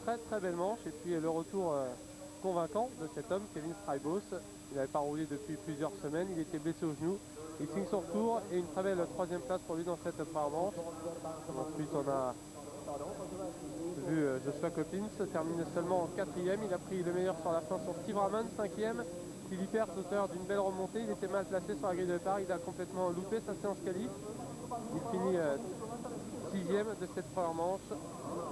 très belle manche. Et puis le retour convaincant de cet homme, Kevin Strijbos. Il n'avait pas roulé depuis plusieurs semaines, il était blessé au genou. Il signe son retour et une très belle troisième place pour lui dans cette première manche. Ensuite on a vu Joshua Coppins terminer seulement en quatrième. Il a pris le meilleur sur la fin sur Steve Ramon, cinquième. Philippe Hertz, auteur d'une belle remontée, il était mal placé sur la grille de départ, il a complètement loupé sa séance qualif. Il finit sixième de cette première manche.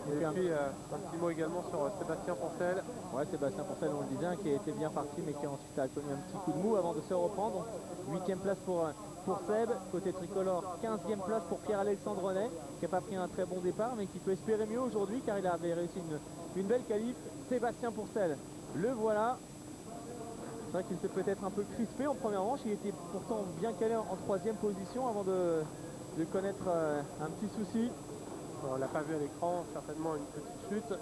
Et puis un petit mot également sur Sébastien Poncel. Ouais, Sébastien Poncel, on le disait, hein, qui a été bien parti mais qui ensuite a connu un petit coup de mou avant de se reprendre. 8e place pour Seb, côté tricolore. 15e place pour Pierre-Alexandre Renet, qui n'a pas pris un très bon départ mais qui peut espérer mieux aujourd'hui car il avait réussi une belle qualif. Sébastien Poncel, le voilà. C'est vrai qu'il s'est peut-être un peu crispé en première manche, il était pourtant bien calé en 3e position avant de connaître un petit souci. On l'a pas vu à l'écran, certainement une petite chute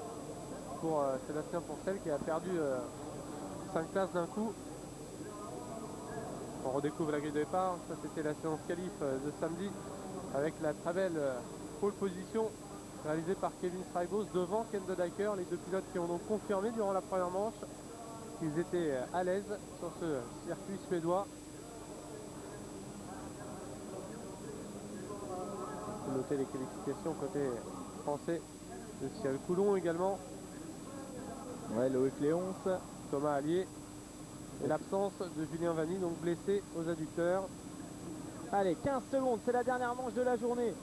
pour Sébastien Poncel qui a perdu 5 places d'un coup. On redécouvre la grille de départ, ça c'était la séance qualif de samedi avec la très belle pole position réalisée par Kevin Strijbos devant Ken de Dyker, les deux pilotes qui ont donc confirmé durant la première manche qu'ils étaient à l'aise sur ce circuit suédois. On peut noter les qualifications côté français de Cyril Coulon également. Ouais, Loïc Léonce, Thomas Allier et l'absence de Julien Vanny, donc blessé aux adducteurs. Allez, 15 secondes, c'est la dernière manche de la journée.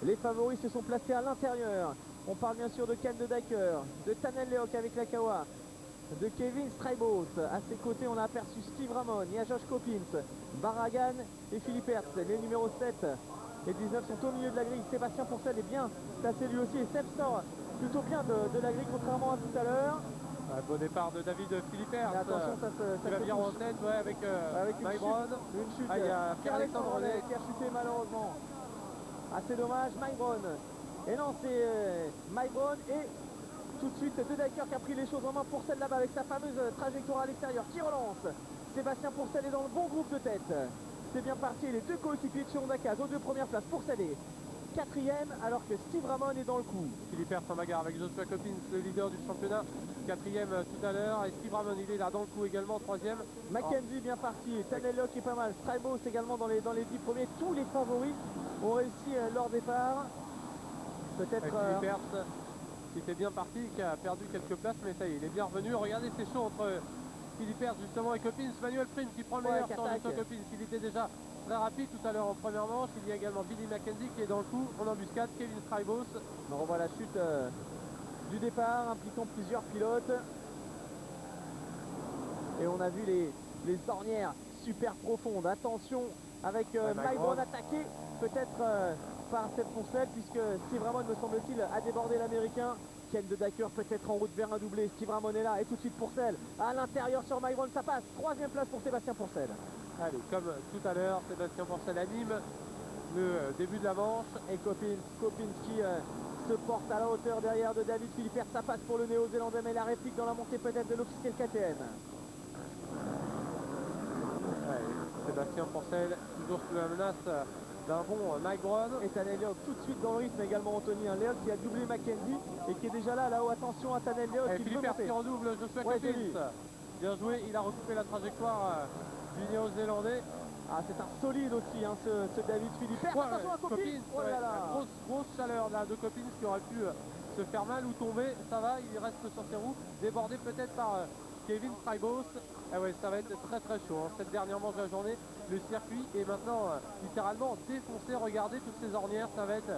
Les favoris se sont placés à l'intérieur. On parle bien sûr de Ken de Dyker, de Tanel Lehoc avec la Kawa, de Kevin Strijbos. À ses côtés, on a aperçu Steve Ramon, il y a Josh Coppins, Barragan et Philippe Hertz. Les numéros 7 et 19 sont au milieu de la grille. Sébastien Poncel est bien placé lui aussi et Seb sort plutôt bien de la grille contrairement à tout à l'heure. Beau départ de David Philippe Hertz. Attention, ça va venir en tête avec une chute. Il y a Pierre-Alexandre Renet qui a chuté malheureusement. Assez dommage, Mike Brown. Et non, c'est Mike Brown et tout de suite De Dyker qui a pris les choses en main. Poncel là-bas avec sa fameuse trajectoire à l'extérieur qui relance. Sébastien Poncel est dans le bon groupe de tête. C'est bien parti, les deux coéquipiers de chez Honda Caz aux deux premières places. Poncel est quatrième alors que Steve Ramon est dans le coup. Philippe Hertz en bagarre avec Joshua Coppins, le leader du championnat. Quatrième tout à l'heure et Steve Ramon il est là dans le coup également, troisième. Mackenzie bien parti, Tanel Lehoc est pas mal, Strijbos également dans les 10 premiers. Tous les favoris ont réussi leur départ. Peut-être Philippe Hertz qui était bien parti, qui a perdu quelques places mais ça y est, il est bien revenu. Regardez c'est chaud entre Philippe Hertz justement et Coppins. Manuel Prime qui prend le meilleur sur Joshua Coppins, il était déjà très rapide tout à l'heure en première manche. Il y a également Billy Mackenzie qui est dans le coup en embuscade, Kevin Strijbos. On revoit la chute du départ impliquant plusieurs pilotes. Et on a vu les ornières super profondes. Attention avec Mike Brown attaqué peut-être par Seb Poncel puisque Steve Ramon me semble-t-il a débordé l'américain. Ken de Dyker peut-être en route vers un doublé. Steve Ramon est là et tout de suite Poncel à l'intérieur sur Mike Brown, ça passe. Troisième place pour Sébastien Poncel. Allez, comme tout à l'heure, Sébastien Poncel anime le début de la manche. Et Coppins qui se porte à la hauteur derrière de David Philippe Hertz. Ça passe pour le néo-zélandais mais la réplique dans la montée peut-être de l'officiel KTM. Sébastien Poncel toujours sous la menace d'un bon Mike Brown. Et Tanel Lehoc tout de suite dans le rythme également. Anthony Lehoc qui a doublé Mackenzie et qui est déjà là-haut. Attention à Tanel Lehoc qui Philippe Hertz qui redouble Joshua Coppins. Bien joué, il a recoupé la trajectoire du néo-zélandais. Ah, c'est un solide aussi hein, ce David Philippe Hertz. Attention à Coppins. Oh là là. Grosse chaleur là de Coppins qui aurait pu se faire mal ou tomber. Ça va, il reste sur ses roues, débordé peut-être par Kevin Strijbos. Ah ouais, ça va être très chaud hein. Cette dernière manche de la journée, le circuit est maintenant littéralement défoncé. Regardez toutes ces ornières, ça va être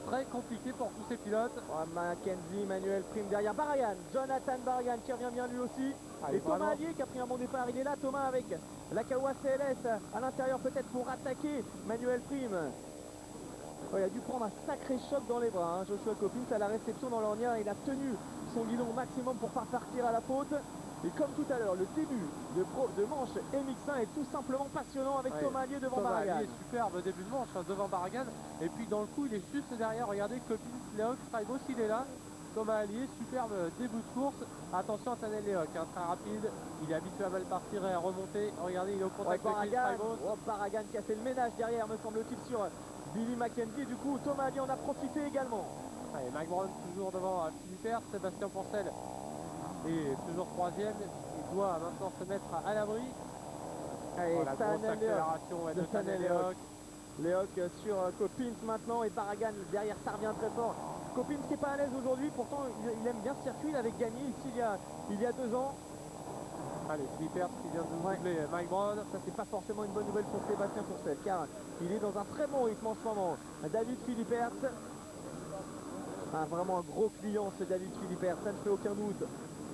très compliqué pour tous ces pilotes. Mackenzie, Manuel Prime derrière Barragan, Jonathan Barragan qui revient bien lui aussi. Et Thomas Allier qui a pris un bon départ, il est là Thomas avec la Kawa CLS à l'intérieur peut-être pour attaquer Manuel Prime. Il a dû prendre un sacré choc dans les bras hein. Joshua Coppins à la réception dans l'ornière, il a tenu son guidon au maximum pour pas partir à la faute. Et comme tout à l'heure, le début de manche MX1 est tout simplement passionnant avec Thomas Allier devant Barragan. Superbe début de manche hein, devant Barragan. Et puis dans le coup, il est juste derrière. Regardez, Coppins, Lehoc, Strijbos, il est là. Thomas Allier, superbe début de course. Attention à Tanel Lehoc, hein, très rapide. Il est habitué à mal partir et à remonter. Regardez, il est au contact avec Strijbos. Barragan qui a fait le ménage derrière, me semble-t-il, sur Billy Mackenzie. Du coup, Thomas Allier en a profité également. Allez, Mike Brown toujours devant Philippe Hertz, Sébastien Pourcel est toujours troisième. Il doit maintenant se mettre à l'abri. Allez, La grosse accélération de Tanel Lehoc. Lehoc sur Coppins maintenant et Barragan derrière, ça revient très fort. Coppins qui n'est pas à l'aise aujourd'hui, pourtant il aime bien ce circuit, il avait gagné ici il y a 2 ans. Allez, Philippe Hertz qui vient de doubler Mike Brown. Ça c'est pas forcément une bonne nouvelle pour Sébastien Pourcel car il est dans un très bon rythme en ce moment. David Philippe Hertz. Vraiment un gros client ce David Philippe Hertz, ça ne fait aucun doute.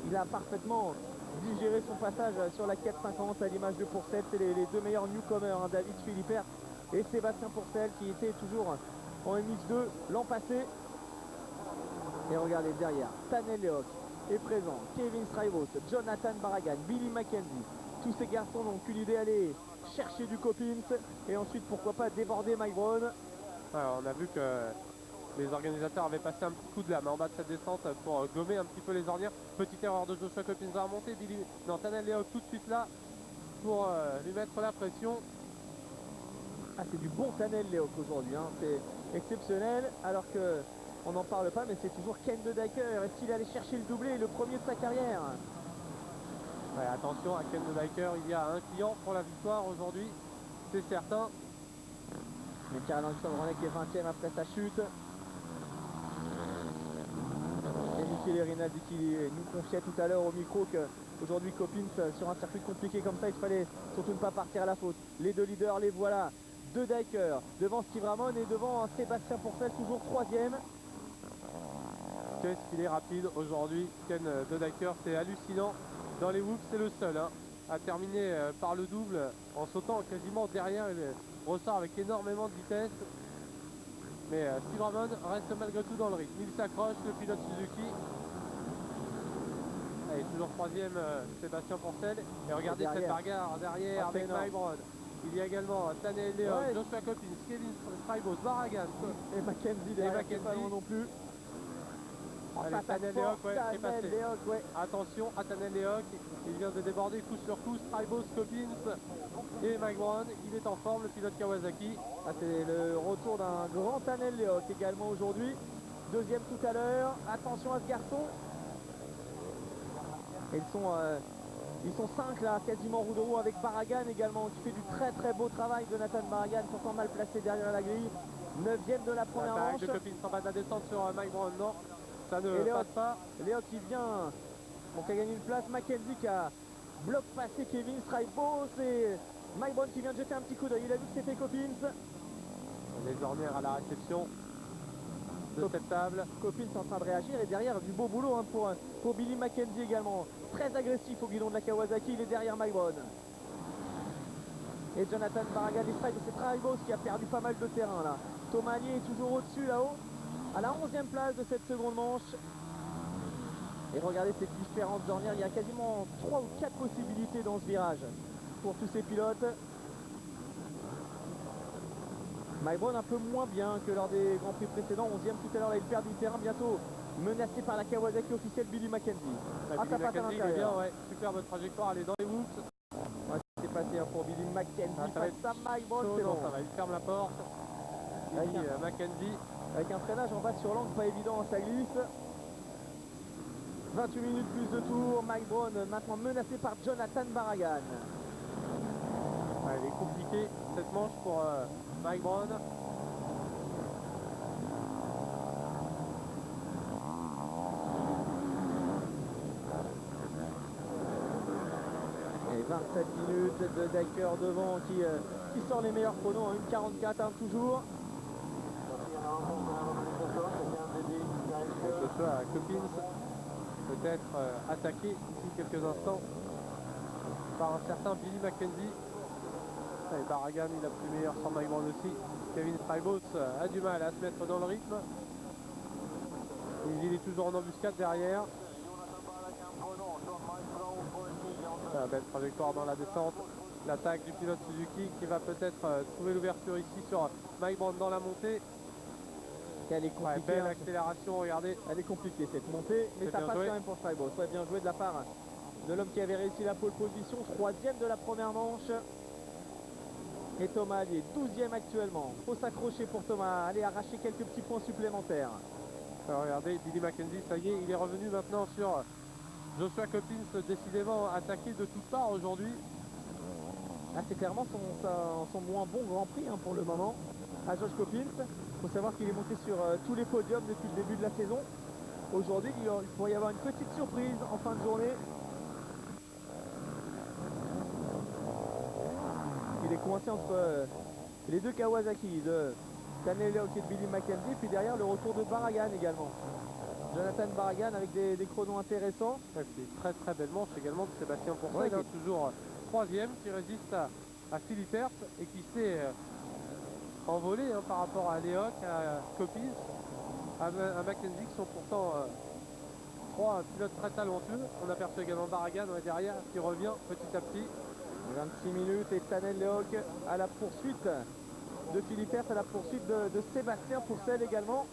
Il a parfaitement digéré son passage sur la 450 à l'image de Pourcel. C'est les 2 meilleurs newcomers, David Philippe Hertz et Sébastien Pourcel qui était toujours en MX2 l'an passé. Et regardez derrière, Tanel Lehoc est présent, Kevin Strijbos, Jonathan Barragan, Billy Mackenzie. Tous ces garçons n'ont qu'une idée, aller chercher du Coppins et ensuite pourquoi pas déborder Mike Brown. Alors, on a vu que les organisateurs avaient passé un petit coup de lame en bas de cette descente pour gommer un petit peu les ornières. Petite erreur de Joshua Coppins à remonter. Tanel Lehoc tout de suite là pour lui mettre la pression. Ah, c'est du bon Tanel Lehoc aujourd'hui, hein. C'est exceptionnel alors que on n'en parle pas, mais c'est toujours Ken De Dyker. Est-ce qu'il allait chercher le doublé, le premier de sa carrière? Ouais, attention à Ken De Dyker, il y a un client pour la victoire aujourd'hui, c'est certain. Michael Alexandre qui est 20e après sa chute. Et Michele Rinaldi qui nous confiait tout à l'heure au micro qu'aujourd'hui Coppins sur un circuit compliqué comme ça, il fallait surtout ne pas partir à la faute. Les 2 leaders, les voilà. De Dyker devant Steve Ramon et devant Sébastien Pourcel, toujours 3e. Qu'est-ce qu'il est rapide aujourd'hui, Ken De Dyker, c'est hallucinant. Dans les whoops, c'est le seul à terminer par le double en sautant quasiment derrière. Il ressort avec énormément de vitesse. Mais Steve Ramon reste malgré tout dans le rythme. Il s'accroche, le pilote Suzuki. Allez, toujours 3e Sébastien Pourcel. Et regardez cette bagarre derrière avec Mike Brown. Il y a également Tanel Lehoc, Joshua Coppins, Kevin Strijbos, Barragan et Mackenzie derrière, pas loin non plus. Allez, Tanel Lehoc, est passé. Attention à Tanel Lehoc, il vient de déborder coup sur coup. Strijbos, Coppins et Mike Brown, il est en forme, le pilote Kawasaki. Ah, c'est le retour d'un grand Tanel Lehoc également aujourd'hui. 2e tout à l'heure. Attention à ce garçon. Ils sont 5 là, quasiment roue de roue avec Barragan également, qui fait du très très beau travail. Jonathan Barragan, pourtant mal placé derrière la grille. 9e de la première manche. De Coppins en bas de la descente sur Mike Brown, non, ça ne passe pas. Lehoc qui vient, donc a gagné une place. Mackenzie qui a bloc passé Kevin Strijbos et Mike Brown qui vient de jeter un petit coup d'œil. Il a vu que c'était Coppins. Les ornières à la réception de cette table. Coppins est en train de réagir et derrière du beau boulot pour Billy Mackenzie également. Très agressif au guidon de la Kawasaki, il est derrière Mike Brown. Et Jonathan Barragan et c'est Strijbos qui a perdu pas mal de terrain là. Thomas Allier est toujours au-dessus là-haut, à la 11e place de cette seconde manche. Et regardez ces différentes ornières, il y a quasiment 3 ou 4 possibilités dans ce virage pour tous ces pilotes. Mike Brown un peu moins bien que lors des Grands Prix précédents, 11e tout à l'heure, là il perd du terrain, bientôt menacé par la Kawasaki officielle Billy Mackenzie. Billy Mackenzie est bien, superbe trajectoire, elle est dans les whoops. C'est passé pour Billy Mackenzie, ça va être Mike Brown, c'est bon. Ça va, il ferme la porte. Billy Mackenzie. Avec un freinage en bas sur l'angle, pas évident, ça glisse. 28 minutes plus de tour, Mike Brown maintenant menacé par Jonathan Barragan. Elle est compliquée cette manche pour Mike Brown. Et 27 minutes de Dyker devant qui sort les meilleurs chronos en 1,44 toujours. Ce soit Coppins peut-être attaqué ici quelques instants par un certain Billy Mackenzie. Et Barragan, il a pris meilleur sans Mike Brown aussi. Kevin Strijbos a du mal à se mettre dans le rythme. Il est toujours en embuscade derrière. La belle trajectoire dans la descente. L'attaque du pilote Suzuki qui va peut-être trouver l'ouverture ici sur Mike Brown dans la montée. Elle est compliquée, belle accélération, regardez. Elle est compliquée cette montée, mais ça passe quand même pour Strijbos. Bien joué de la part de l'homme qui avait réussi la pole position, 3e de la première manche. Et Thomas Allier, 12e actuellement. Faut s'accrocher pour Thomas, aller arracher quelques petits points supplémentaires. Alors regardez, Billy Mackenzie, ça y est, il est revenu maintenant sur Joshua Coppins, décidément attaqué de toutes parts aujourd'hui. Ah, c'est clairement son moins bon Grand Prix hein, pour le moment à Josh Coppins. Il faut savoir qu'il est monté sur tous les podiums depuis le début de la saison. Aujourd'hui, il pourrait y avoir une petite surprise en fin de journée. Il est coincé entre les deux Kawasaki de Stanley Leok et de Billy Mackenzie. Puis derrière, le retour de Barragan également. Jonathan Barragan avec des chronos intéressants. Ouais, c'est très très belle manche également de Sébastien Pourcel, Ouais, toujours troisième, qui résiste à Philippe Hertz et qui s'est envolé par rapport à Leok, à Coppins, à Mackenzie, qui sont pourtant trois pilotes très talentueux. On aperçoit également Barragan derrière qui revient petit à petit. 26 minutes et Stanley Leok à la poursuite de Philippe Hertz, à la poursuite de Sébastien Pourcel également.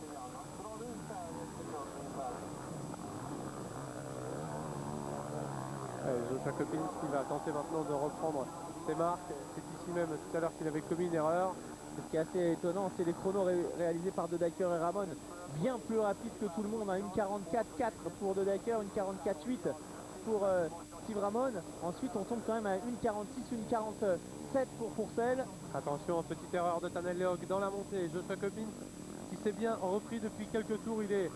Joshua Coppins qui va tenter maintenant de reprendre ses marques. C'est ici même tout à l'heure qu'il avait commis une erreur. Ce qui est assez étonnant, c'est les chronos réalisés par De Decker et Ramon, bien plus rapides que tout le monde. Une 44.4 pour De Decker, une 44.8 pour Steve Ramon. Ensuite, on tombe quand même à une 46, une 47 pour Pourcel. Attention, petite erreur de Tanel Leok dans la montée. Joshua Coppins qui s'est bien repris depuis quelques tours. Il est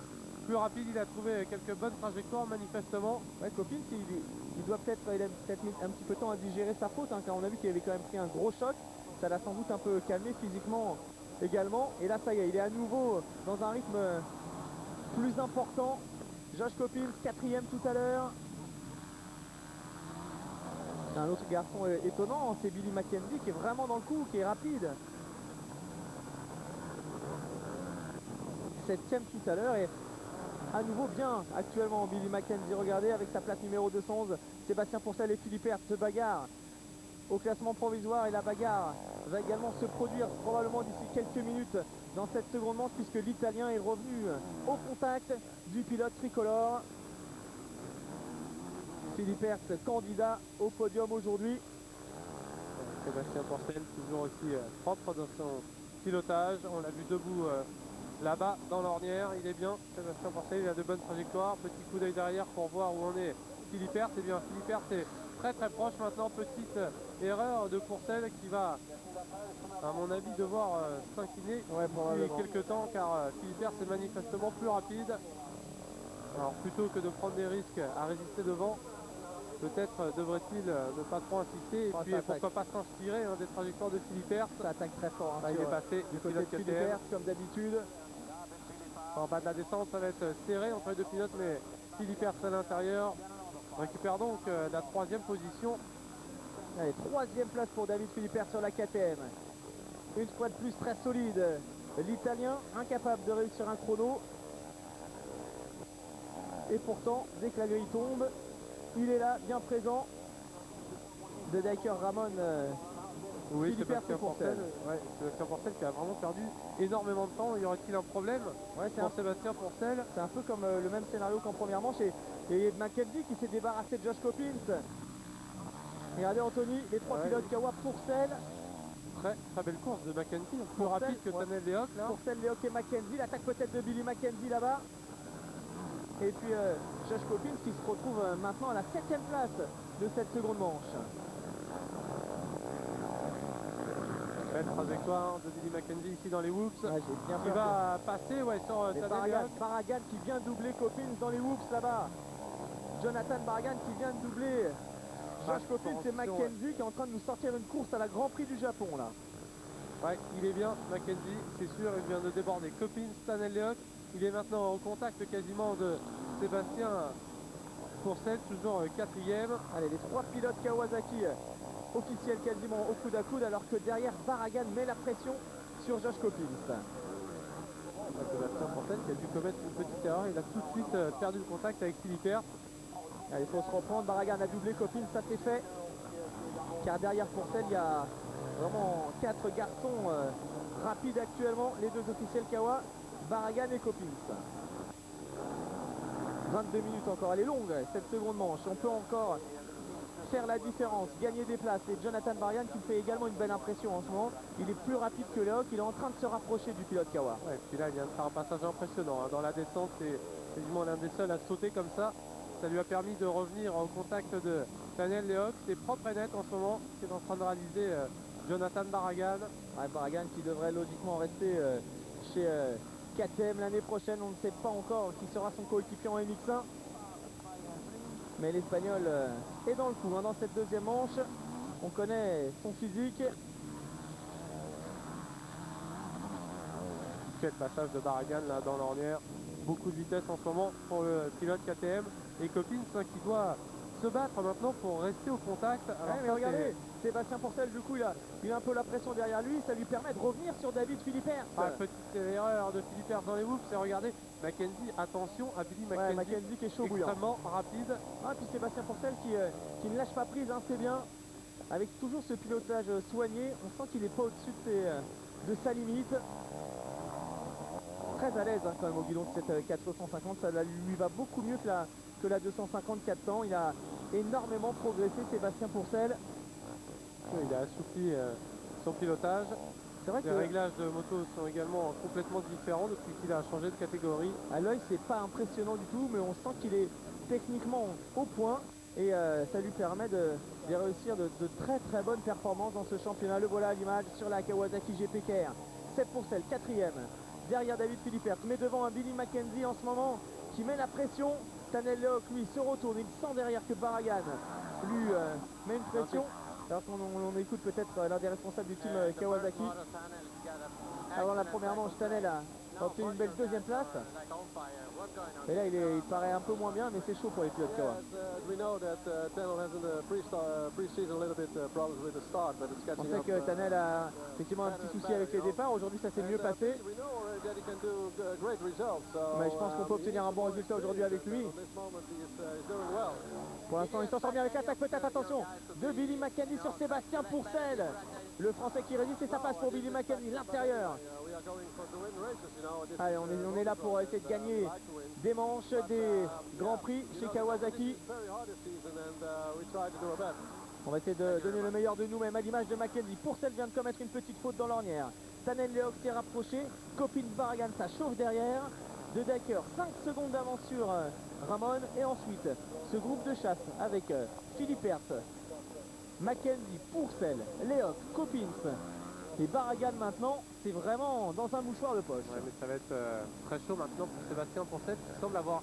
plus rapide, il a trouvé quelques bonnes trajectoires manifestement. Ouais, Coppins, il a peut-être mis un petit peu de temps à digérer sa faute, car on a vu qu'il avait quand même pris un gros choc. Ça l'a sans doute un peu calmé physiquement également. Et là, ça y est, il est à nouveau dans un rythme plus important. Josh Coppins, quatrième tout à l'heure. Un autre garçon étonnant, c'est Billy Mackenzie qui est vraiment dans le coup, qui est rapide. Septième tout à l'heure et à nouveau bien actuellement Billy Mackenzie. Regardez avec sa plaque numéro 211, Sébastien Pourcel et Philippe Hertz se bagarrent au classement provisoire et la bagarre va également se produire probablement d'ici quelques minutes dans cette seconde manche puisque l'Italien est revenu au contact du pilote tricolore. Philippe Hertz, candidat au podium aujourd'hui. Sébastien Pourcel toujours aussi propre dans son pilotage. On l'a vu debout là-bas dans l'ornière. Il est bien, Sébastien Pourcel, il a de bonnes trajectoires. Petit coup d'œil derrière pour voir où en est Philippe Hertz. Et bien Philippe Hertz est très très proche maintenant. Petite erreur de Pourcel qui va, à mon avis, devoir s'incliner depuis quelques temps car Philippe Hertz est manifestement plus rapide. Alors plutôt que de prendre des risques à résister devant, peut-être devrait-il ne pas trop insister et puis pourquoi pas s'inspirer des trajectoires de Philippe Hertz. Ça attaque très fort. Là, il est passé du côté de Philippe Hertz comme d'habitude. En bas de la descente, ça va être serré entre les deux pilotes, mais Philippe Hertz à l'intérieur récupère donc la troisième position. Allez, troisième place pour David Philippe Hertz sur la KTM. Une fois de plus très solide. L'Italien incapable de réussir un chrono. Et pourtant, dès que la grille tombe, il est là, bien présent. De Decker, Ramon, oui, Philippe Hertz et Pourcel. Sébastien Pourcel qui a vraiment perdu énormément de temps. Y aurait-il un problème pour Sébastien Pourcel? C'est un peu comme le même scénario qu'en première manche. Et Mackenzie qui s'est débarrassé de Josh Coppins. Regardez Anthony, les trois pilotes Kawa, Pourcel. Très belle course de Mackenzie, plus rapide que Tanel Leok là. Pourcel, Leok et Mackenzie, l'attaque peut-être de Billy Mackenzie là-bas. Et puis Josh Coppins qui se retrouve maintenant à la 7e place de cette seconde manche. Belle trajectoire de Billy Mackenzie ici dans les whoops. Qui va passer sur Tanel Leok. Barragan qui vient de doubler Coppins dans les whoops là-bas. Jonathan Barragan qui vient de doubler Josh Coppins et Mackenzie qui est en train de nous sortir une course à la Grand Prix du Japon là. Ouais, il est bien Mackenzie, c'est sûr, il vient de déborder Coppins, Stanley Leok. Il est maintenant au contact quasiment de Sébastien Pourcel, toujours quatrième. Allez, les trois pilotes Kawasaki officiels quasiment au coude à coude, alors que derrière Barragan met la pression sur Josh Coppins. Sébastien Pourcel qui a dû commettre une petite erreur, il a tout de suite perdu le contact avec Philippe Hertz. Allez, il faut se reprendre, Barragan a doublé Coppins, ça c'est fait. Car derrière Pourcel, il y a vraiment quatre garçons rapides actuellement, les deux officiels Kawa. Barragan et Coppins. 22 minutes encore, elle est longue cette seconde manche. On peut encore faire la différence, gagner des places. Et Jonathan Baragan qui fait également une belle impression en ce moment. Il est plus rapide que Léoc, il est en train de se rapprocher du pilote Kawa. Ouais, puis là il vient de faire un passage impressionnant, hein. Dans la descente, c'est quasiment l'un des seuls à sauter comme ça. Ça lui a permis de revenir au contact de Daniel Léoc. C'est propre et net en ce moment, qui est en train de réaliser Jonathan Baragan. Ouais, Baragan qui devrait logiquement rester chez KTM l'année prochaine. On ne sait pas encore qui sera son coéquipier en MX1. Mais l'Espagnol est dans le coup, hein, dans cette deuxième manche. On connaît son physique. Quel passage de Baragan là dans l'ornière. Beaucoup de vitesse en ce moment pour le pilote KTM. Et Coppins qui doit se battre maintenant pour rester au contact. Alors Ouais, mais ça, regardez, Sébastien Pourcel, du coup, il a un peu la pression derrière lui. Ça lui permet de revenir sur David Philippert. petite erreur de Philippert dans les whoops. Et regardez, Mackenzie, attention à Billy Mackenzie. Ouais, Mackenzie qui est chaud bouillant. Extrêmement rapide. Ah, puis Sébastien Pourcel qui ne lâche pas prise, hein, c'est bien. Avec toujours ce pilotage soigné, on sent qu'il n'est pas au-dessus de sa limite. Très à l'aise hein, quand même au guidon de cette 450, ça lui va beaucoup mieux que la 250 400. Il a énormément progressé, Sébastien Pourcel. Il a assoupli son pilotage. C'est vrai Les que réglages de moto sont également complètement différents depuis qu'il a changé de catégorie. à l'œil c'est pas impressionnant du tout, mais on sent qu'il est techniquement au point et ça lui permet de réussir de très très bonnes performances dans ce championnat. Le voilà à l'image sur la Kawasaki GP KR. Seb Pourcel, quatrième, derrière David Philippert, mais devant un Billy Mackenzie en ce moment qui met la pression. Tanel Léoc lui se retourne, il sent derrière que Baragan lui met une pression. Alors qu'on écoute peut-être l'un des responsables du team Kawasaki. Avant la première manche, Tanel a obtenu une belle deuxième place. Et là il paraît un peu moins bien, mais c'est chaud pour les pilotes Kawa. On sait que Tanel a effectivement un petit souci avec les départs. Aujourd'hui ça s'est mieux passé. Mais je pense qu'on peut obtenir un bon résultat aujourd'hui avec lui. Pour l'instant il s'en sort bien avec l'attaque, peut-être attention de Billy Mackenzie sur Sébastien Pourcel. Le français qui résiste et ça passe pour Billy Mackenzie, l'intérieur. Allez, on est là pour essayer de gagner des manches, des grands prix chez Kawasaki. On va essayer de donner le meilleur de nous-mêmes à l'image de Mackenzie. Pourcel vient de commettre une petite faute dans l'ornière. Tanel Léoc s'est rapproché. Coppins Baragan, ça chauffe derrière. De Decker, 5 secondes d'avance sur Ramon. Et ensuite, ce groupe de chasse avec Philippert, Mackenzie, Pourcel, Léoc, Coppins et Baragan maintenant. C'est vraiment dans un mouchoir de poche. Ouais, mais ça va être très chaud maintenant pour Sébastien Pourcel qui semble avoir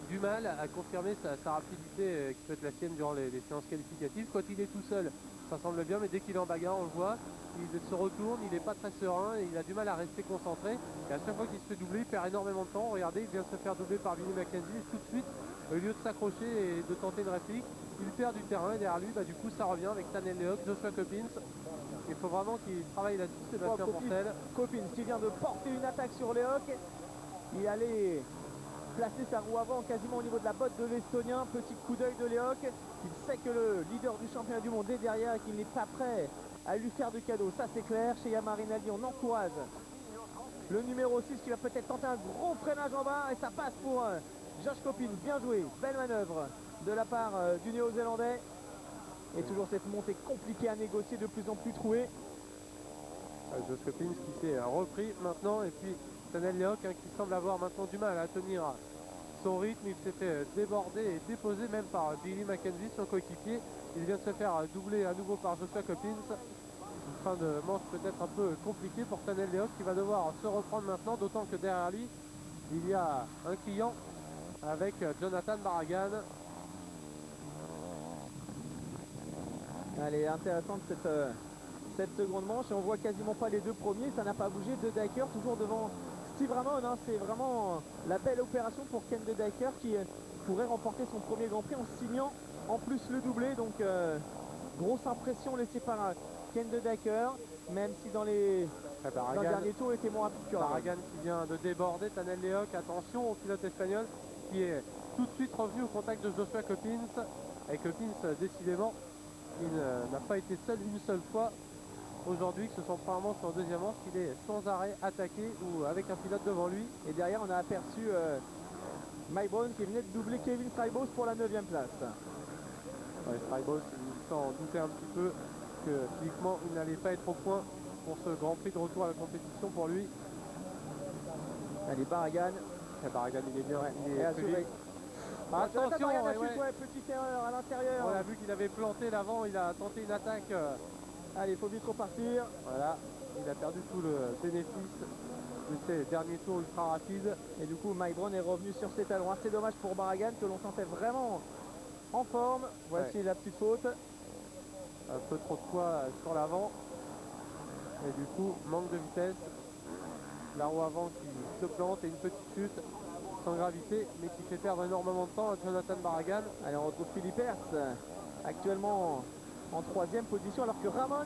du mal à confirmer sa rapidité qui peut être la sienne durant les séances qualificatives. Quand il est tout seul, ça semble bien, mais dès qu'il est en bagarre, on le voit, il se retourne, il n'est pas très serein, et il a du mal à rester concentré. Et à chaque fois qu'il se fait doubler, il perd énormément de temps. Regardez, il vient de se faire doubler par Billy Mackenzie, et tout de suite, au lieu de s'accrocher et de tenter une réplique, il perd du terrain, et derrière lui, du coup, ça revient avec Tanel Léoc, Joshua Coppins. Il faut vraiment qu'il travaille là-dessus, Sébastien Pourcel. Coppins qui vient de porter une attaque sur Léoc. Il allait placer sa roue avant quasiment au niveau de la botte de l'Estonien. Petit coup d'œil de Léoc. Il sait que le leader du championnat du monde est derrière et qu'il n'est pas prêt à lui faire de cadeaux. Ça c'est clair. Chez Yamaha Rinaldi, on encourage le numéro 6 qui va peut-être tenter un gros freinage en bas. Et ça passe pour Josh Coppins. Bien joué. Belle manœuvre de la part du Néo-Zélandais. Et toujours cette montée compliquée à négocier, de plus en plus trouée. Josh Coppins qui s'est repris maintenant, et puis Tanel Léoc qui semble avoir maintenant du mal à tenir son rythme. Il s'est fait déborder et déposer même par Billy Mackenzie, son coéquipier. Il vient de se faire doubler à nouveau par Joshua Coppins. Une fin de manche peut-être un peu compliquée pour Tanel Léoc qui va devoir se reprendre maintenant, d'autant que derrière lui il y a un client avec Jonathan Baragan. Elle est intéressante cette seconde manche et on voit quasiment pas les deux premiers, ça n'a pas bougé. De Decker toujours devant Steve Ramon, hein. C'est vraiment la belle opération pour Ken De Decker qui pourrait remporter son premier Grand Prix en signant en plus le doublé. Donc grosse impression laissée par Ken De Decker, même si dans le dernier tour il était moins rapide que Baragan qui vient de déborder Tanel Léoc. Attention au pilote espagnol qui est tout de suite revenu au contact de Joshua Coppins. Et Coppins décidément il n'a pas été seul une seule fois aujourd'hui, que ce soit en première manche ou en deuxième manche, qu'il est sans arrêt attaqué ou avec un pilote devant lui. Et derrière on a aperçu Mike Brown qui venait de doubler Kevin Strijbos pour la 9e place. Ouais, Strijbos s'en doutait un petit peu que physiquement il n'allait pas être au point pour ce Grand Prix de retour à la compétition pour lui. Allez, Barragan. Barragan il est bien, Ouais. il est solide. Attention, ouais. petite erreur à l'intérieur. On a vu qu'il avait planté l'avant, il a tenté une attaque. Allez, il faut vite repartir. Voilà, il a perdu tout le bénéfice de ses derniers tours ultra rapides. Et du coup, Mike Brown est revenu sur ses talons. C'est dommage pour Barragan que l'on sentait vraiment en forme. Voici la petite faute. Un peu trop de poids sur l'avant. Et du coup, manque de vitesse. La roue avant qui se plante et une petite chute sans gravité, mais qui fait perdre énormément de temps à Jonathan Barragan. Allez, on retrouve Philippe Hertz, actuellement en 3e position, alors que Ramon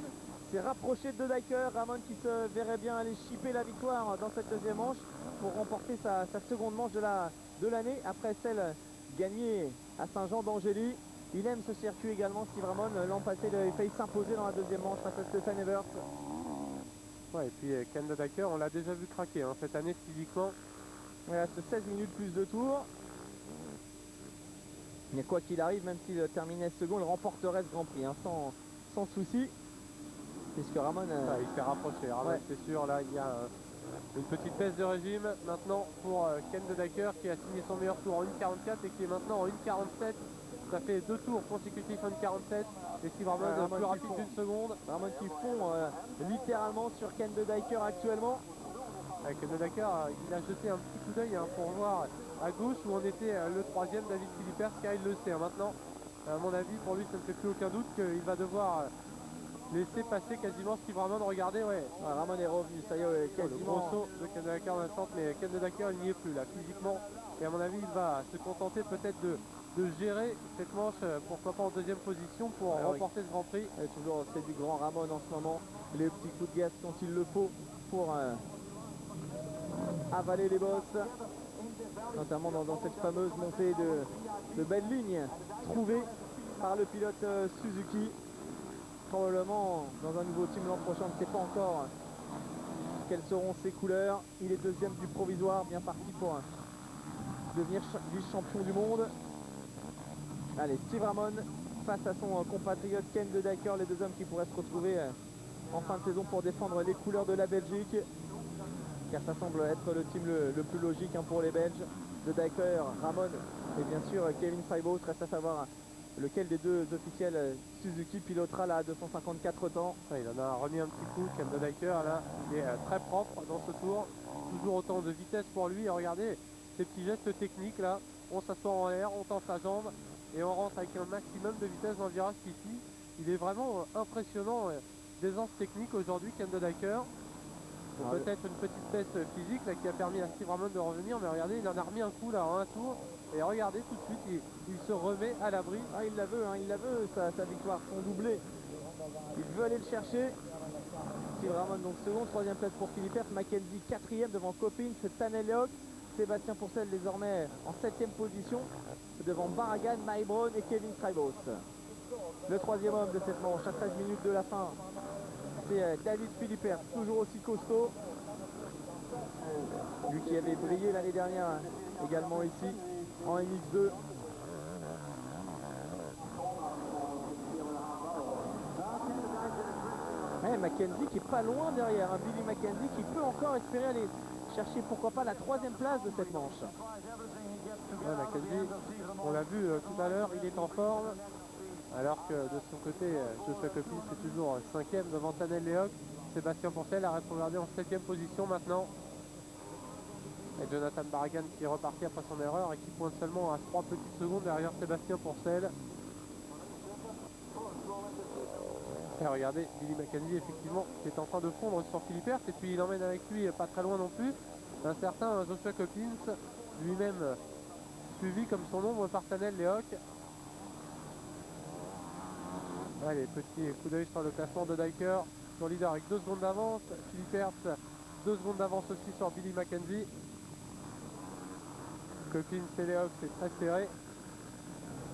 s'est rapproché de Dyker. Ramon qui se verrait bien aller chipper la victoire dans cette deuxième manche pour remporter sa seconde manche de l'année, après celle gagnée à Saint-Jean d'Angély. Il aime ce circuit également, Steve Ramon. L'an passé, il avait failli s'imposer dans la deuxième manche face à Stephen Evert. Ouais, et puis Ken de Dyker, on l'a déjà vu craquer hein, cette année physiquement. Il reste 16 minutes plus de tours. Mais quoi qu'il arrive, même s'il terminait second, il remporterait ce Grand Prix hein, sans souci. Puisque Ramon... il s'est rapproché, Ramon, c'est sûr. Là, il y a une petite baisse de régime maintenant pour Ken de Dyker qui a signé son meilleur tour en 1,44 et qui est maintenant en 1,47. Ça fait 2 tours consécutifs en 1,47. Et Steve Ramon plus rapide d'une seconde. Ramon qui fond littéralement sur Ken de Dyker actuellement. Avec Ken de Dyker, il a jeté un petit coup d'œil hein, pour voir à gauche où on était le troisième, David Philippers, car il le sait hein. Maintenant. À mon avis, pour lui, ça ne fait plus aucun doute qu'il va devoir laisser passer quasiment Steve Ramon. Regardez, Ramon est revenu, ça y est, quasiment. Le gros saut de Ken de Dyker dans le centre, mais Ken de Dyker, il n'y est plus là, physiquement. Et à mon avis, il va se contenter peut-être de gérer cette manche, pourquoi pas en deuxième position pour remporter ce Grand Prix. Toujours c'est du grand Ramon en ce moment. Les petits coups de gaz quand il le faut pour avaler les bosses. Notamment dans cette fameuse montée de belles lignes trouvée par le pilote Suzuki. Probablement dans un nouveau team l'an prochain, on ne sait pas encore quelles seront ses couleurs. Il est deuxième du provisoire, bien parti pour devenir vice-champion du monde. Allez, Steve Ramon face à son compatriote Ken de Dyker, les deux hommes qui pourraient se retrouver en fin de saison pour défendre les couleurs de la Belgique. Car ça semble être le team le plus logique hein, pour les Belges. De Dyker, Ramon et bien sûr Kevin Saibos. Reste à savoir lequel des deux officiels Suzuki pilotera la 254 temps. Il en a remis un petit coup, Ken de Dyker là, il est très propre dans ce tour. Toujours autant de vitesse pour lui. Et regardez ces petits gestes techniques là. On s'assoit en l'air, on tend sa jambe et on rentre avec un maximum de vitesse dans le virage ici. Il est vraiment impressionnant d'aisance technique aujourd'hui, Ken de Dyker. Peut-être une petite baisse physique là, qui a permis à Steve Ramon de revenir, mais regardez, il en a remis un coup là en un tour. Et regardez tout de suite, il se remet à l'abri. Il la veut, sa victoire, son doublé. Il veut aller le chercher. Steve Ramon donc second, troisième place pour Philippe Hertz, Mackenzie quatrième devant Coppins, Tanelok, Sébastien Pourcel désormais en 7e position devant Barragan, Mike Brown et Kevin Saibos. Le troisième homme de cette manche à 13 minutes de la fin, c'est David Philippe Hertz, toujours aussi costaud. Lui qui avait brillé l'année dernière également ici en MX2. Mackenzie qui est pas loin derrière, Billy Mackenzie qui peut encore espérer aller chercher pourquoi pas la 3e place de cette manche. Mackenzie, on l'a vu tout à l'heure, il est en forme, alors que de son côté, Joshua Coppins est toujours 5e devant Tanel Lehoc. Sébastien Pourcel a rétrogradé en 7e position maintenant. Et Jonathan Barragan qui est reparti après son erreur et qui pointe seulement à 3 petites secondes derrière Sébastien Pourcel. Et regardez, Billy Mackenzie effectivement qui est en train de fondre sur Philippe Hertz, et puis il emmène avec lui pas très loin non plus un certain Joshua Coppins, lui-même suivi comme son ombre par Tanel Lehoc. Allez, petit coup d'œil sur le classement de Dyker, sur leader avec 2 secondes d'avance. Philippe Hertz 2 secondes d'avance aussi sur Billy Mackenzie. Coppins et Lehoc, c'est très serré.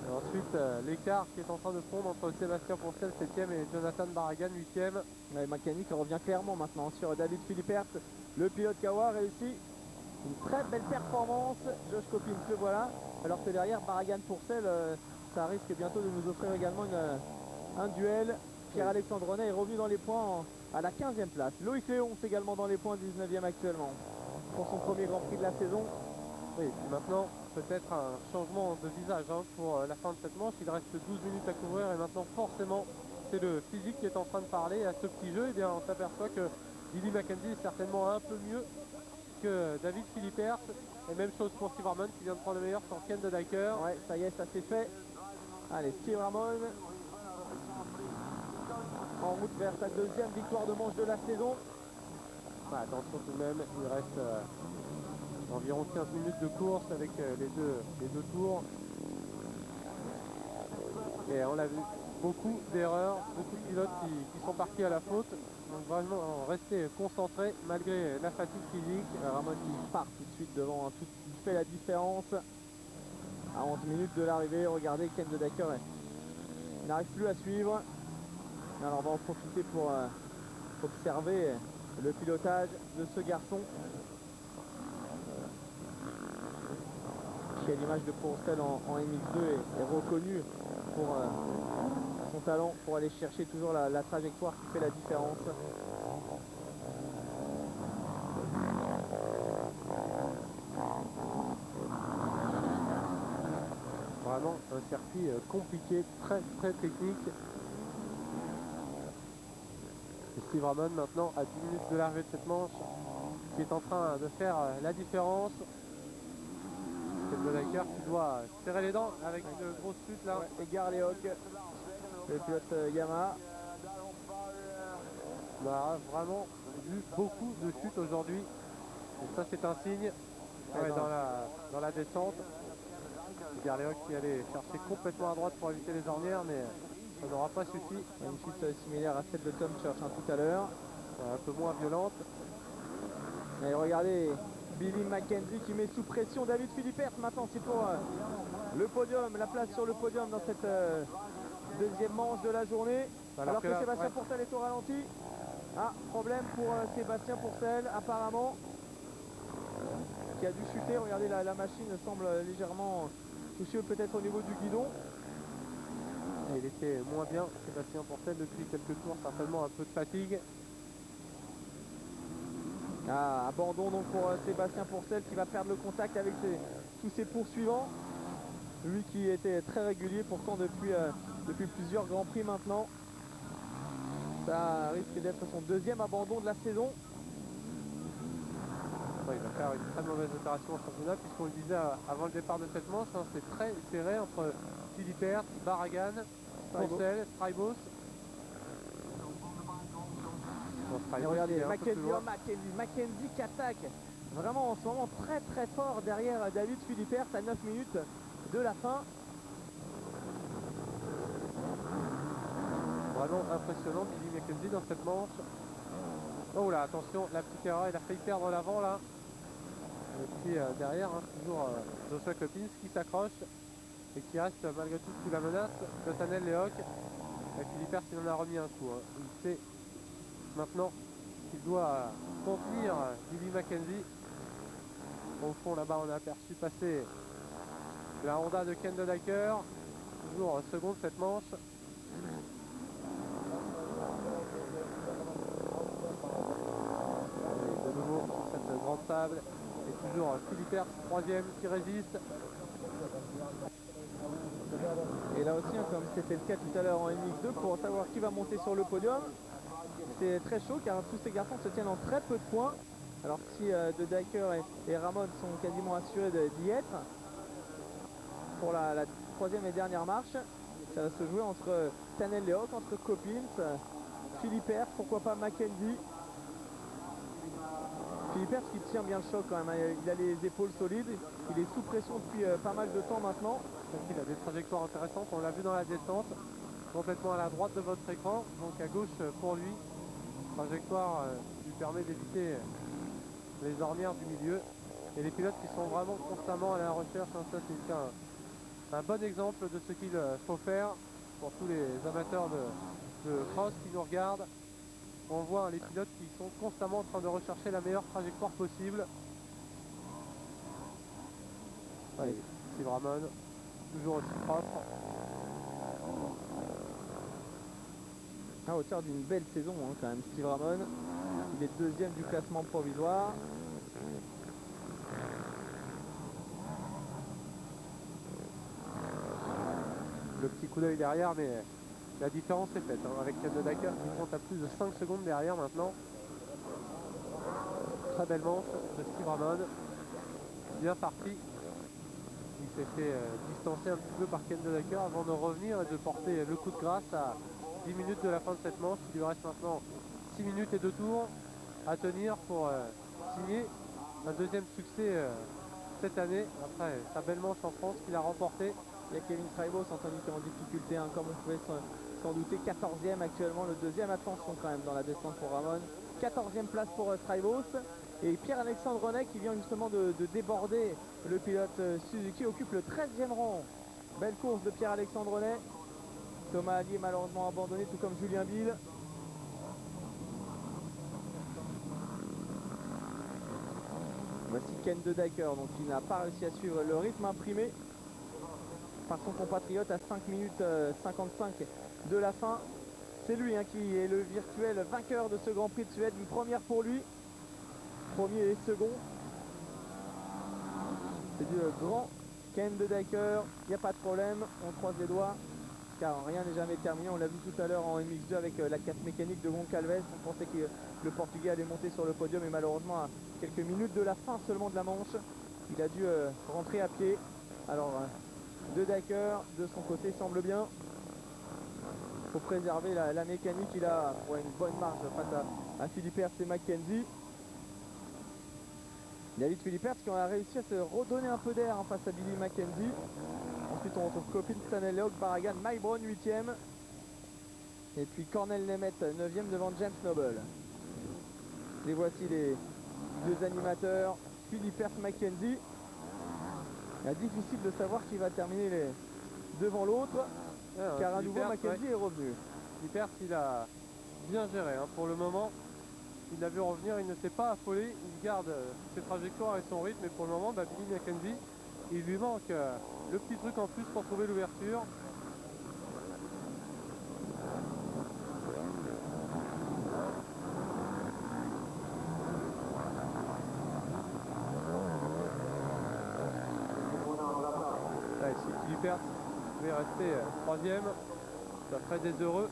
Et ensuite, l'écart qui est en train de fondre entre Sébastien Pourcel 7e et Jonathan Barragan 8e. Mackenzie qui revient clairement maintenant sur David Philippe Hertz. Le pilote Kawa réussit une très belle performance. Josh Coppins le voilà. Alors que derrière Barragan Pourcel, ça risque bientôt de nous offrir également un duel. Pierre-Alexandre Renet est revenu dans les points à la 15e place. Loïc Léonce également dans les points, 19e actuellement, pour son premier Grand Prix de la saison. Oui, et puis maintenant, peut-être un changement de visage hein, pour la fin de cette manche. Il reste 12 minutes à couvrir et maintenant, forcément, c'est le physique qui est en train de parler. À ce petit jeu, eh bien, on s'aperçoit que Billy Mackenzie est certainement un peu mieux que David Philippert. Et même chose pour Steve Ramon qui vient de prendre le meilleur sur Ken de Dyker. Ouais, ça y est, ça c'est fait. Allez, Steve Ramon en route vers sa deuxième victoire de manche de la saison. Ouais, attention tout de même, il reste environ 15 minutes de course avec les deux tours. Et on l'a vu, beaucoup d'erreurs, beaucoup de pilotes qui sont partis à la faute. Donc vraiment rester concentré malgré la fatigue physique. Ramon qui part tout de suite devant, tout qui fait la différence. À 11 minutes de l'arrivée, regardez Ken de Dyker n'arrive plus à suivre. Alors on va en profiter pour observer le pilotage de ce garçon qui, à l'image de Pourcel en MX2, est reconnu pour son talent pour aller chercher toujours la trajectoire qui fait la différence. Vraiment un circuit compliqué, très technique. Et Steve Ramon maintenant à 10 minutes de l'arrivée de cette manche qui est en train de faire la différence. Ken de Dyker qui doit serrer les dents avec une grosse chute là. Ouais, Edgar Léoc, le pilote Yamaha. On a vraiment vu beaucoup de chutes aujourd'hui. Et ça c'est un signe. Ouais, dans la descente. Edgar Léoc qui allait chercher complètement à droite pour éviter les ornières, mais ça n'aura pas suffi. Une chute similaire à celle de Tom Church tout à l'heure. Un peu moins violente. Et regardez Billy Mackenzie qui met sous pression David Philippert. Maintenant c'est pour le podium, la place sur le podium dans cette deuxième manche de la journée. Alors que là, Sébastien Pourcel est au ralenti. Ah, problème pour Sébastien Pourcel apparemment, qui a dû chuter. Regardez, la machine semble légèrement touchée peut-être au niveau du guidon. Et il était moins bien, Sébastien Pourcel, depuis quelques tours, certainement un peu de fatigue. Ah, abandon donc pour Sébastien Pourcel qui va perdre le contact avec tous ses poursuivants. Lui qui était très régulier pourtant depuis plusieurs Grands Prix maintenant. Ça risque d'être son deuxième abandon de la saison. Ouais, il va faire une très mauvaise opération au championnat puisqu'on le disait avant le départ de cette manche, hein, c'est très serré entre Philippert, Barragan, Pourcel, Strybos. Et regardez, Mackenzie qui attaque vraiment en ce moment très fort derrière David Philippert à 9 minutes de la fin. Vraiment impressionnant Billy Mackenzie dans cette manche. Oh là, attention, la petite erreur, il a failli perdre l'avant là. Et puis derrière, hein, toujours Joshua Coppins qui s'accroche et qui reste malgré tout sous la menace de Tanel Léoc. Et Philippert il en a remis un coup. Hein. Il sait maintenant qu'il doit contenir Billy Mackenzie. Au fond là-bas on a aperçu passer la Honda de Ken de Dyker. Toujours seconde cette manche. Et de nouveau sur cette grande table. Et toujours Philippert, troisième, qui résiste. Et là aussi, hein, comme c'était le cas tout à l'heure en MX2, pour savoir qui va monter sur le podium, c'est très chaud car tous ces garçons se tiennent en très peu de points. Alors si de Dyker et Ramon sont quasiment assurés d'y être, pour la troisième et dernière marche, ça va se jouer entre Tanel Léoc, entre Coppins, Philippert, pourquoi pas Mackenzie. Philippert qui tient bien le choc quand même, hein. Il a les épaules solides, il est sous pression depuis pas mal de temps maintenant. Il a des trajectoires intéressantes, on l'a vu dans la descente, complètement à la droite de votre écran, donc à gauche pour lui. Trajectoire qui lui permet d'éviter les ornières du milieu. Et les pilotes qui sont vraiment constamment à la recherche, hein, ça c'est un bon exemple de ce qu'il faut faire pour tous les amateurs de cross qui nous regardent. On voit hein, les pilotes qui sont constamment en train de rechercher la meilleure trajectoire possible. Allez, Steve Ramon, toujours aussi propre. à hauteur d'une belle saison hein, quand même. Steve Ramon, il est deuxième du classement provisoire. Le petit coup d'œil derrière, mais la différence est faite, hein, avec Ken de Dacker qui monte à plus de 5 secondes derrière maintenant. Très belle manche de Steve Ramon, bien parti. Il s'est fait distancer un petit peu par Ken de Dacker avant de revenir et de porter le coup de grâce à 10 minutes de la fin de cette manche. Il lui reste maintenant 6 minutes et 2 tours à tenir pour signer un deuxième succès cette année, après sa belle manche en France qu'il a remporté. Il y a Kevin Strijbos, Anthony, qui est en difficulté, hein, comme on pouvait s'en douter. 14e actuellement, le deuxième. Attention quand même dans la descente pour Ramon. 14e place pour Strijbos. Et Pierre-Alexandre Renet qui vient justement de déborder le pilote Suzuki, occupe le 13e rang. Belle course de Pierre-Alexandre Renet. Thomas Allier malheureusement abandonné, tout comme Julien Bill. Voici Ken de Dacker, donc il n'a pas réussi à suivre le rythme imprimé par son compatriote à 5 minutes 55 de la fin. C'est lui hein, qui est le virtuel vainqueur de ce Grand Prix de Suède, une première pour lui. Premier et second. C'est du grand Ken de Dacker, il n'y a pas de problème, on croise les doigts, car rien n'est jamais terminé. On l'a vu tout à l'heure en MX2 avec la casse mécanique de Goncalves. On pensait que le Portugais allait monter sur le podium, et malheureusement à quelques minutes de la fin seulement de la manche, il a dû rentrer à pied. Alors de Dacker, de son côté, semble bien. Il faut préserver la mécanique. Il a une bonne marge face à Philippe Hertz et Mackenzie. David Philippe Hertz qui a réussi à se redonner un peu d'air face à Billy Mackenzie. Ensuite on retrouve Copin, Stanley Leog, Barragan, Mike Brown 8e. Et puis Cornel Nemeth 9e devant James Noble. Et voici les deux animateurs, Philippe Hertz, Mackenzie. Difficile de savoir qui va terminer devant l'autre, car à nouveau Mackenzie est revenu. Philippe Hertz, il a bien géré hein, pour le moment. Il l'a vu revenir, il ne s'est pas affolé, il garde ses trajectoires et son rythme, et pour le moment, Billy Mackenzie, il lui manque le petit truc en plus pour trouver l'ouverture. Si Philippe Hertz pouvait rester troisième, ça ferait des heureux.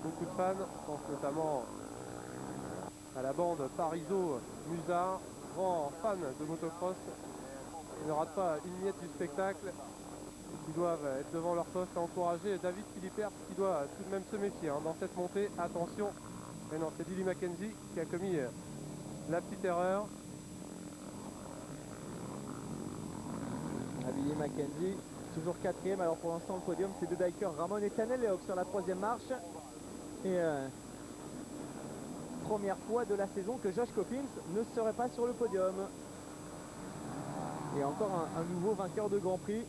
Beaucoup de fans, je pense notamment à la bande Parizeau Musard, grand fan de motocross, qui ne rate pas une miette du spectacle et qui doivent être devant leur poste à encourager David Philippe Hertz, qui doit tout de même se méfier hein, dans cette montée. Attention, mais non, c'est Billy Mackenzie qui a commis la petite erreur. Billy Mackenzie, toujours 4e. Alors pour l'instant le podium c'est de Dacker, Ramon et Stanley Leog sur la 3e marche. Et première fois de la saison que Josh Coppins ne serait pas sur le podium. Et encore un nouveau vainqueur de Grand Prix.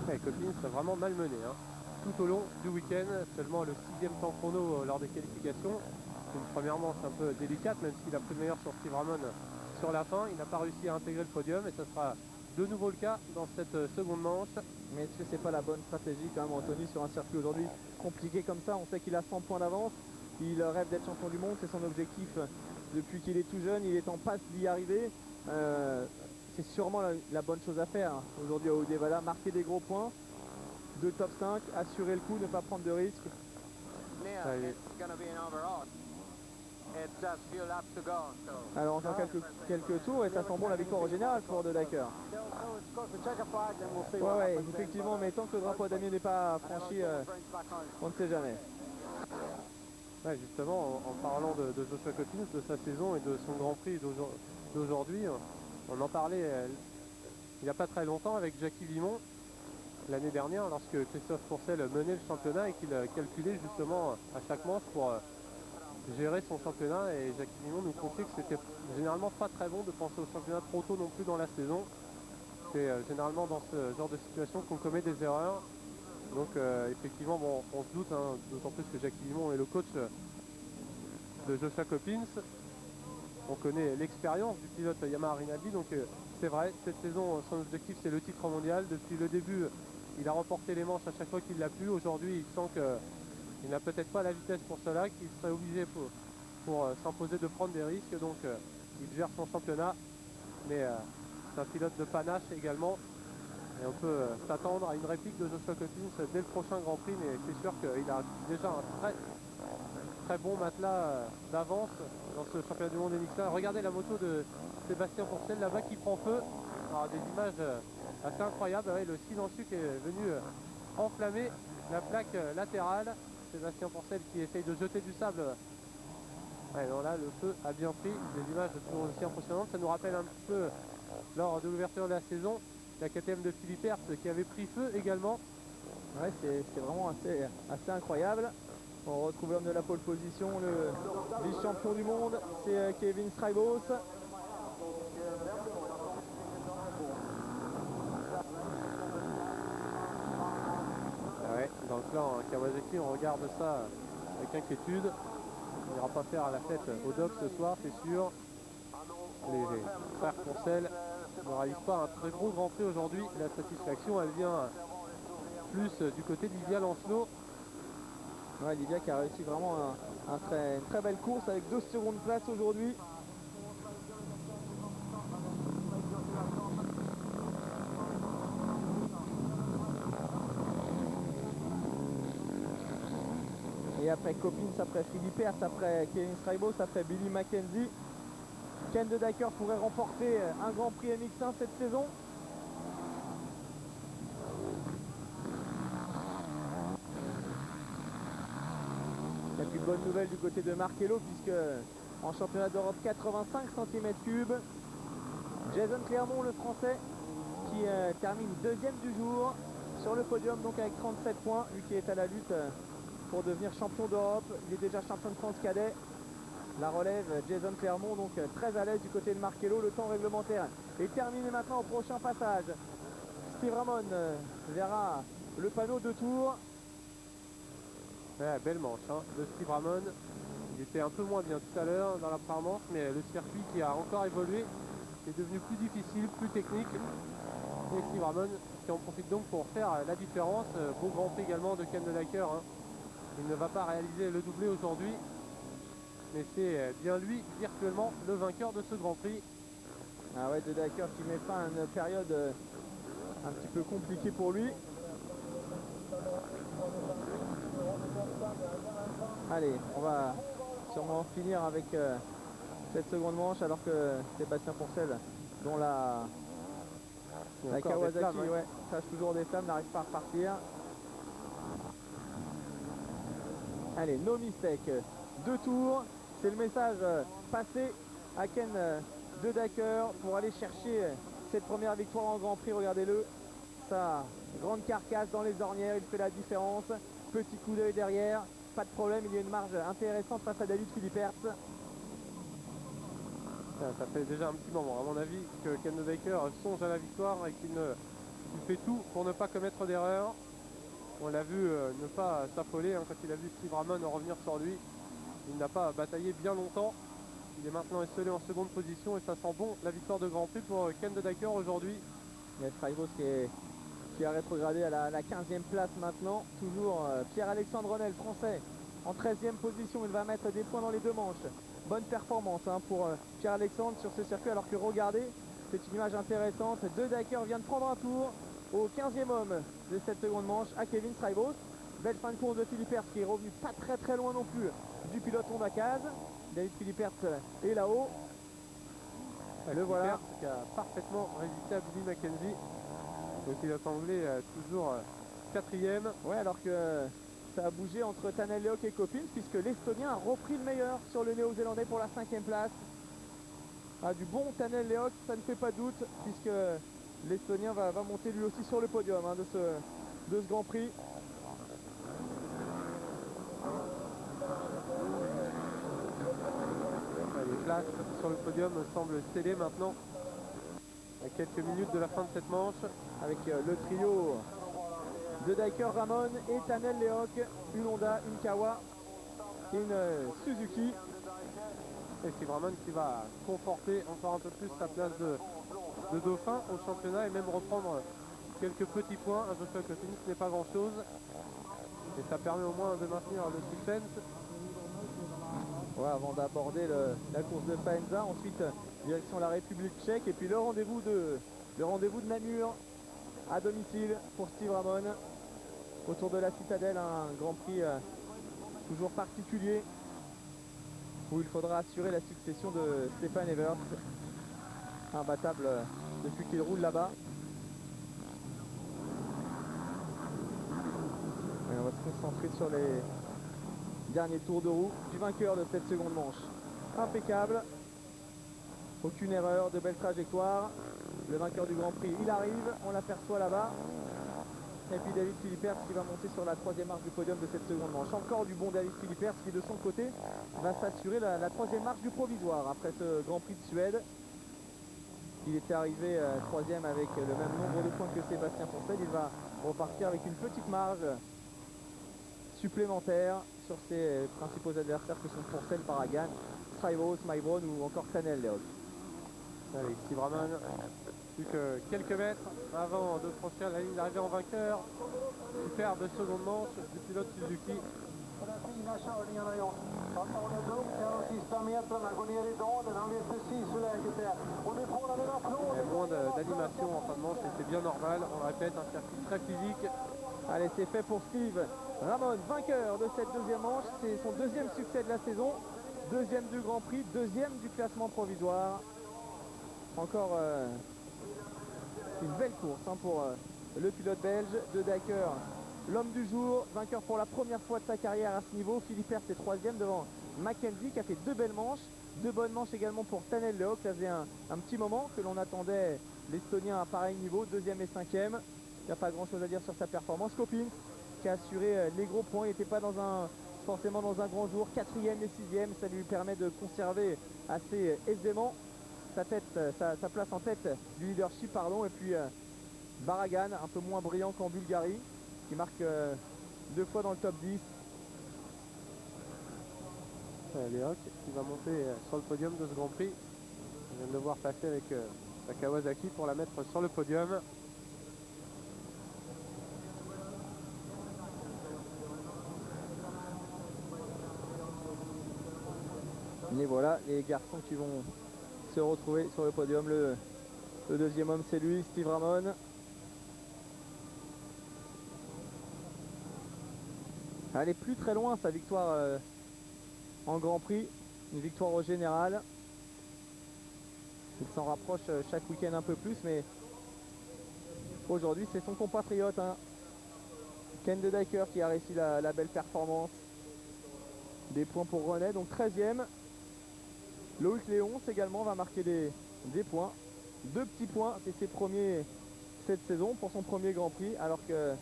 Ouais, Coppins vraiment malmené hein, tout au long du week-end. Seulement le 6e temps chrono lors des qualifications. C'est une première manche un peu délicate, même s'il a pris le meilleur sur Steve Ramon sur la fin. Il n'a pas réussi à intégrer le podium, et ce sera de nouveau le cas dans cette seconde manche. Mais est-ce que c'est pas la bonne stratégie quand même, Anthony, sur un circuit aujourd'hui compliqué comme ça? On sait qu'il a 100 points d'avance, il rêve d'être champion du monde, c'est son objectif depuis qu'il est tout jeune, il est en passe d'y arriver. C'est sûrement la bonne chose à faire aujourd'hui à Uddevalla, marquer des gros points, de top 5, assurer le coup, ne pas prendre de risques. Alors encore quelques tours et ça sent bon la victoire au général pour de Dacker. Ouais, effectivement, mais tant que le drapeau d'Amiens n'est pas franchi, on ne sait jamais. Ouais, justement, en parlant de Joshua Coppins, de sa saison et de son Grand Prix d'aujourd'hui, on en parlait il n'y a pas très longtemps avec Jackie Vimon l'année dernière, lorsque Christophe Pourcel menait le championnat et qu'il calculait justement à chaque manche pour gérer son championnat. Et Jackie Vimon nous confiait que c'était généralement pas très bon de penser au championnat trop tôt non plus dans la saison. C'est généralement dans ce genre de situation qu'on commet des erreurs. Donc effectivement, bon, on se doute, hein, d'autant plus que Jackie Vimon est le coach de Joshua Coppins. On connaît l'expérience du pilote Yamaha Rinaldi, donc c'est vrai, cette saison, son objectif c'est le titre mondial. Depuis le début, il a remporté les manches à chaque fois qu'il l'a pu. Aujourd'hui, il sent que il n'a peut-être pas la vitesse pour cela, qu'il serait obligé pour s'imposer de prendre des risques. Donc il gère son championnat, mais c'est un pilote de panache également. Et on peut s'attendre à une réplique de Joshua Coppins dès le prochain Grand Prix, mais c'est sûr qu'il a déjà un très bon matelas d'avance dans ce championnat du monde NX1. Regardez la moto de Sébastien Pourcel là-bas qui prend feu. Alors, des images assez incroyables, ouais, le silencieux qui est venu enflammer la plaque latérale. Sébastien Pourcel qui essaye de jeter du sable. Ouais, non, là le feu a bien pris, des images toujours aussi impressionnantes. Ça nous rappelle un petit peu lors de l'ouverture de la saison la KTM de Philippe Hertz qui avait pris feu également. Ouais, c'est vraiment assez incroyable. On retrouve l'homme de la pole position, le vice-champion du monde, c'est Kevin Strijbos. Ouais, dans le plan Kawasaki, on regarde ça avec inquiétude. On n'ira pas faire la fête au dock ce soir, c'est sûr. Les frères Pourcel ne réalisent pas un très gros Grand Prix aujourd'hui. La satisfaction, elle vient plus du côté d'Ivia Lancelot. Ouais, Livia qui a réussi vraiment une très belle course avec 2 secondes place aujourd'hui. Et après Coppins, après Philippe Hertz, après Kevin Strijbos, après Billy Mackenzie, Ken de Dacker pourrait remporter un Grand Prix MX1 cette saison. Il n'y a plus de bonne nouvelle du côté de Markello puisque en championnat d'Europe 85 cm3, Jason Clermont, le français, qui termine deuxième du jour sur le podium, donc avec 37 points, lui qui est à la lutte pour devenir champion d'Europe. Il est déjà champion de France cadet. La relève Jason Clermont, donc très à l'aise du côté de Markello. Le temps réglementaire est terminé maintenant au prochain passage. Steve Ramon verra le panneau de tour. Ouais, belle manche hein, de Steve Ramon. Il était un peu moins bien tout à l'heure dans la première manche, mais le circuit qui a encore évolué est devenu plus difficile, plus technique. Et Steve Ramon qui en profite donc pour faire la différence. Beau Grand Prix également de Ken de Dacker. Hein. Il ne va pas réaliser le doublé aujourd'hui, mais c'est bien lui virtuellement le vainqueur de ce Grand Prix. Ah ouais, de Dacker qui met fin à une période un petit peu compliquée pour lui. Allez, on va sûrement finir avec cette seconde manche alors que Sébastien Pourcel, dont la Kawasaki flammes, hein. ouais, crache toujours des flammes, n'arrive pas à repartir. Allez, no mistake, 2 tours, c'est le message passé à Ken de Dacker pour aller chercher cette première victoire en Grand Prix. Regardez-le, sa grande carcasse dans les ornières, il fait la différence, petit coup d'œil derrière, pas de problème, il y a une marge intéressante face à David Philippe Hertz. Ça fait déjà un petit moment, à mon avis, que Ken de Dacker songe à la victoire et qu'il fait tout pour ne pas commettre d'erreur. On l'a vu ne pas s'affoler hein, quand il a vu Steve Ramon revenir sur lui. Il n'a pas bataillé bien longtemps. Il est maintenant esselé en seconde position et ça sent bon la victoire de Grand Prix pour Ken de Dacker aujourd'hui. Il y a Strijbos qui a rétrogradé à la 15e place maintenant. Toujours Pierre-Alexandre Renel, français, en 13e position. Il va mettre des points dans les 2 manches. Bonne performance hein, pour Pierre-Alexandre sur ce circuit. Alors que regardez, c'est une image intéressante. De Dacker vient de prendre un tour au 15e homme de cette seconde manche à Kevin Strijbos. Belle fin de course de Philippe Hertz qui est revenu pas très loin non plus du pilote Honda Kaz. David Philippe Hertz est là-haut. Le voilà. Qui a parfaitement résisté à Billy Mackenzie. Le pilote anglais toujours 4e. Ouais, alors que ça a bougé entre Tanel Leok et Coppins puisque l'Estonien a repris le meilleur sur le Néo-Zélandais pour la 5e place. Ah, du bon Tanel Leok, ça ne fait pas de doute puisque l'Estonien va monter lui aussi sur le podium hein, de ce Grand Prix. Les places sur le podium semblent scellées maintenant. À quelques minutes de la fin de cette manche. Avec le trio de Dacker, Ramon et Tanel Leok. Une Honda, une Kawa et une Suzuki. Et Steve Ramon qui va conforter encore un peu plus sa place de dauphin au championnat et même reprendre quelques petits points. À Joshua Coppins, ce n'est pas grand chose. Et ça permet au moins de maintenir le suspense. Ouais, avant d'aborder la course de Faenza, ensuite direction la République tchèque et puis le rendez-vous de Namur à domicile pour Steve Ramon autour de la Citadelle, un Grand Prix toujours particulier où il faudra assurer la succession de Stéphane Evers, imbattable depuis qu'il roule là-bas. Et on va se concentrer sur les derniers tours de roue du vainqueur de cette seconde manche. Impeccable, aucune erreur, de belles trajectoires. Le vainqueur du Grand Prix, il arrive, on l'aperçoit là-bas. Et puis David Philippers qui va monter sur la troisième marche du podium de cette seconde manche. Encore du bon David Philippers qui de son côté va s'assurer la troisième marche du provisoire après ce Grand Prix de Suède. Il était arrivé troisième avec le même nombre de points que Sébastien Pourcel. Il va repartir avec une petite marge supplémentaire sur ses principaux adversaires que sont Pourcel, Paragan, Strivos, Maibron ou encore Tanel Leog. Allez, Steve Ramon, plus que quelques mètres avant de franchir la ligne d'arrivée en vainqueur. Super de seconde manche du pilote Suzuki. Il y a moins d'animation en fin de manche et c'est bien normal. On le répète, un circuit très physique. Allez, c'est fait pour Steve Ramon, vainqueur de cette deuxième manche. C'est son deuxième succès de la saison. Deuxième du Grand Prix, deuxième du classement provisoire. Encore une belle course pour le pilote belge de Dakar. L'homme du jour, vainqueur pour la première fois de sa carrière à ce niveau. Philippers est troisième devant Mackenzie qui a fait deux belles manches. Deux bonnes manches également pour Tanel Leog. Ça faisait un petit moment que l'on attendait l'Estonien à pareil niveau, deuxième et cinquième. Il n'y a pas grand chose à dire sur sa performance. Copins qui a assuré les gros points. Il n'était pas forcément dans un grand jour. Quatrième et sixième, ça lui permet de conserver assez aisément sa place en tête du leadership. Et puis Baragan, un peu moins brillant qu'en Bulgarie, qui marque deux fois dans le top 10. Leog qui va monter sur le podium de ce Grand Prix. On vient de le voir passer avec la Kawasaki pour la mettre sur le podium. Et voilà les garçons qui vont se retrouver sur le podium. Le deuxième homme, c'est lui, Steve Ramon. Elle est plus très loin sa victoire en Grand Prix, une victoire au général. Il s'en rapproche chaque week-end un peu plus, mais aujourd'hui c'est son compatriote, Ken de Dyker, qui a réussi la belle performance. Des points pour René, donc 13e. Loïc Léon également va marquer des points. Deux petits points, c'est ses premiers cette saison pour son premier Grand Prix, alors que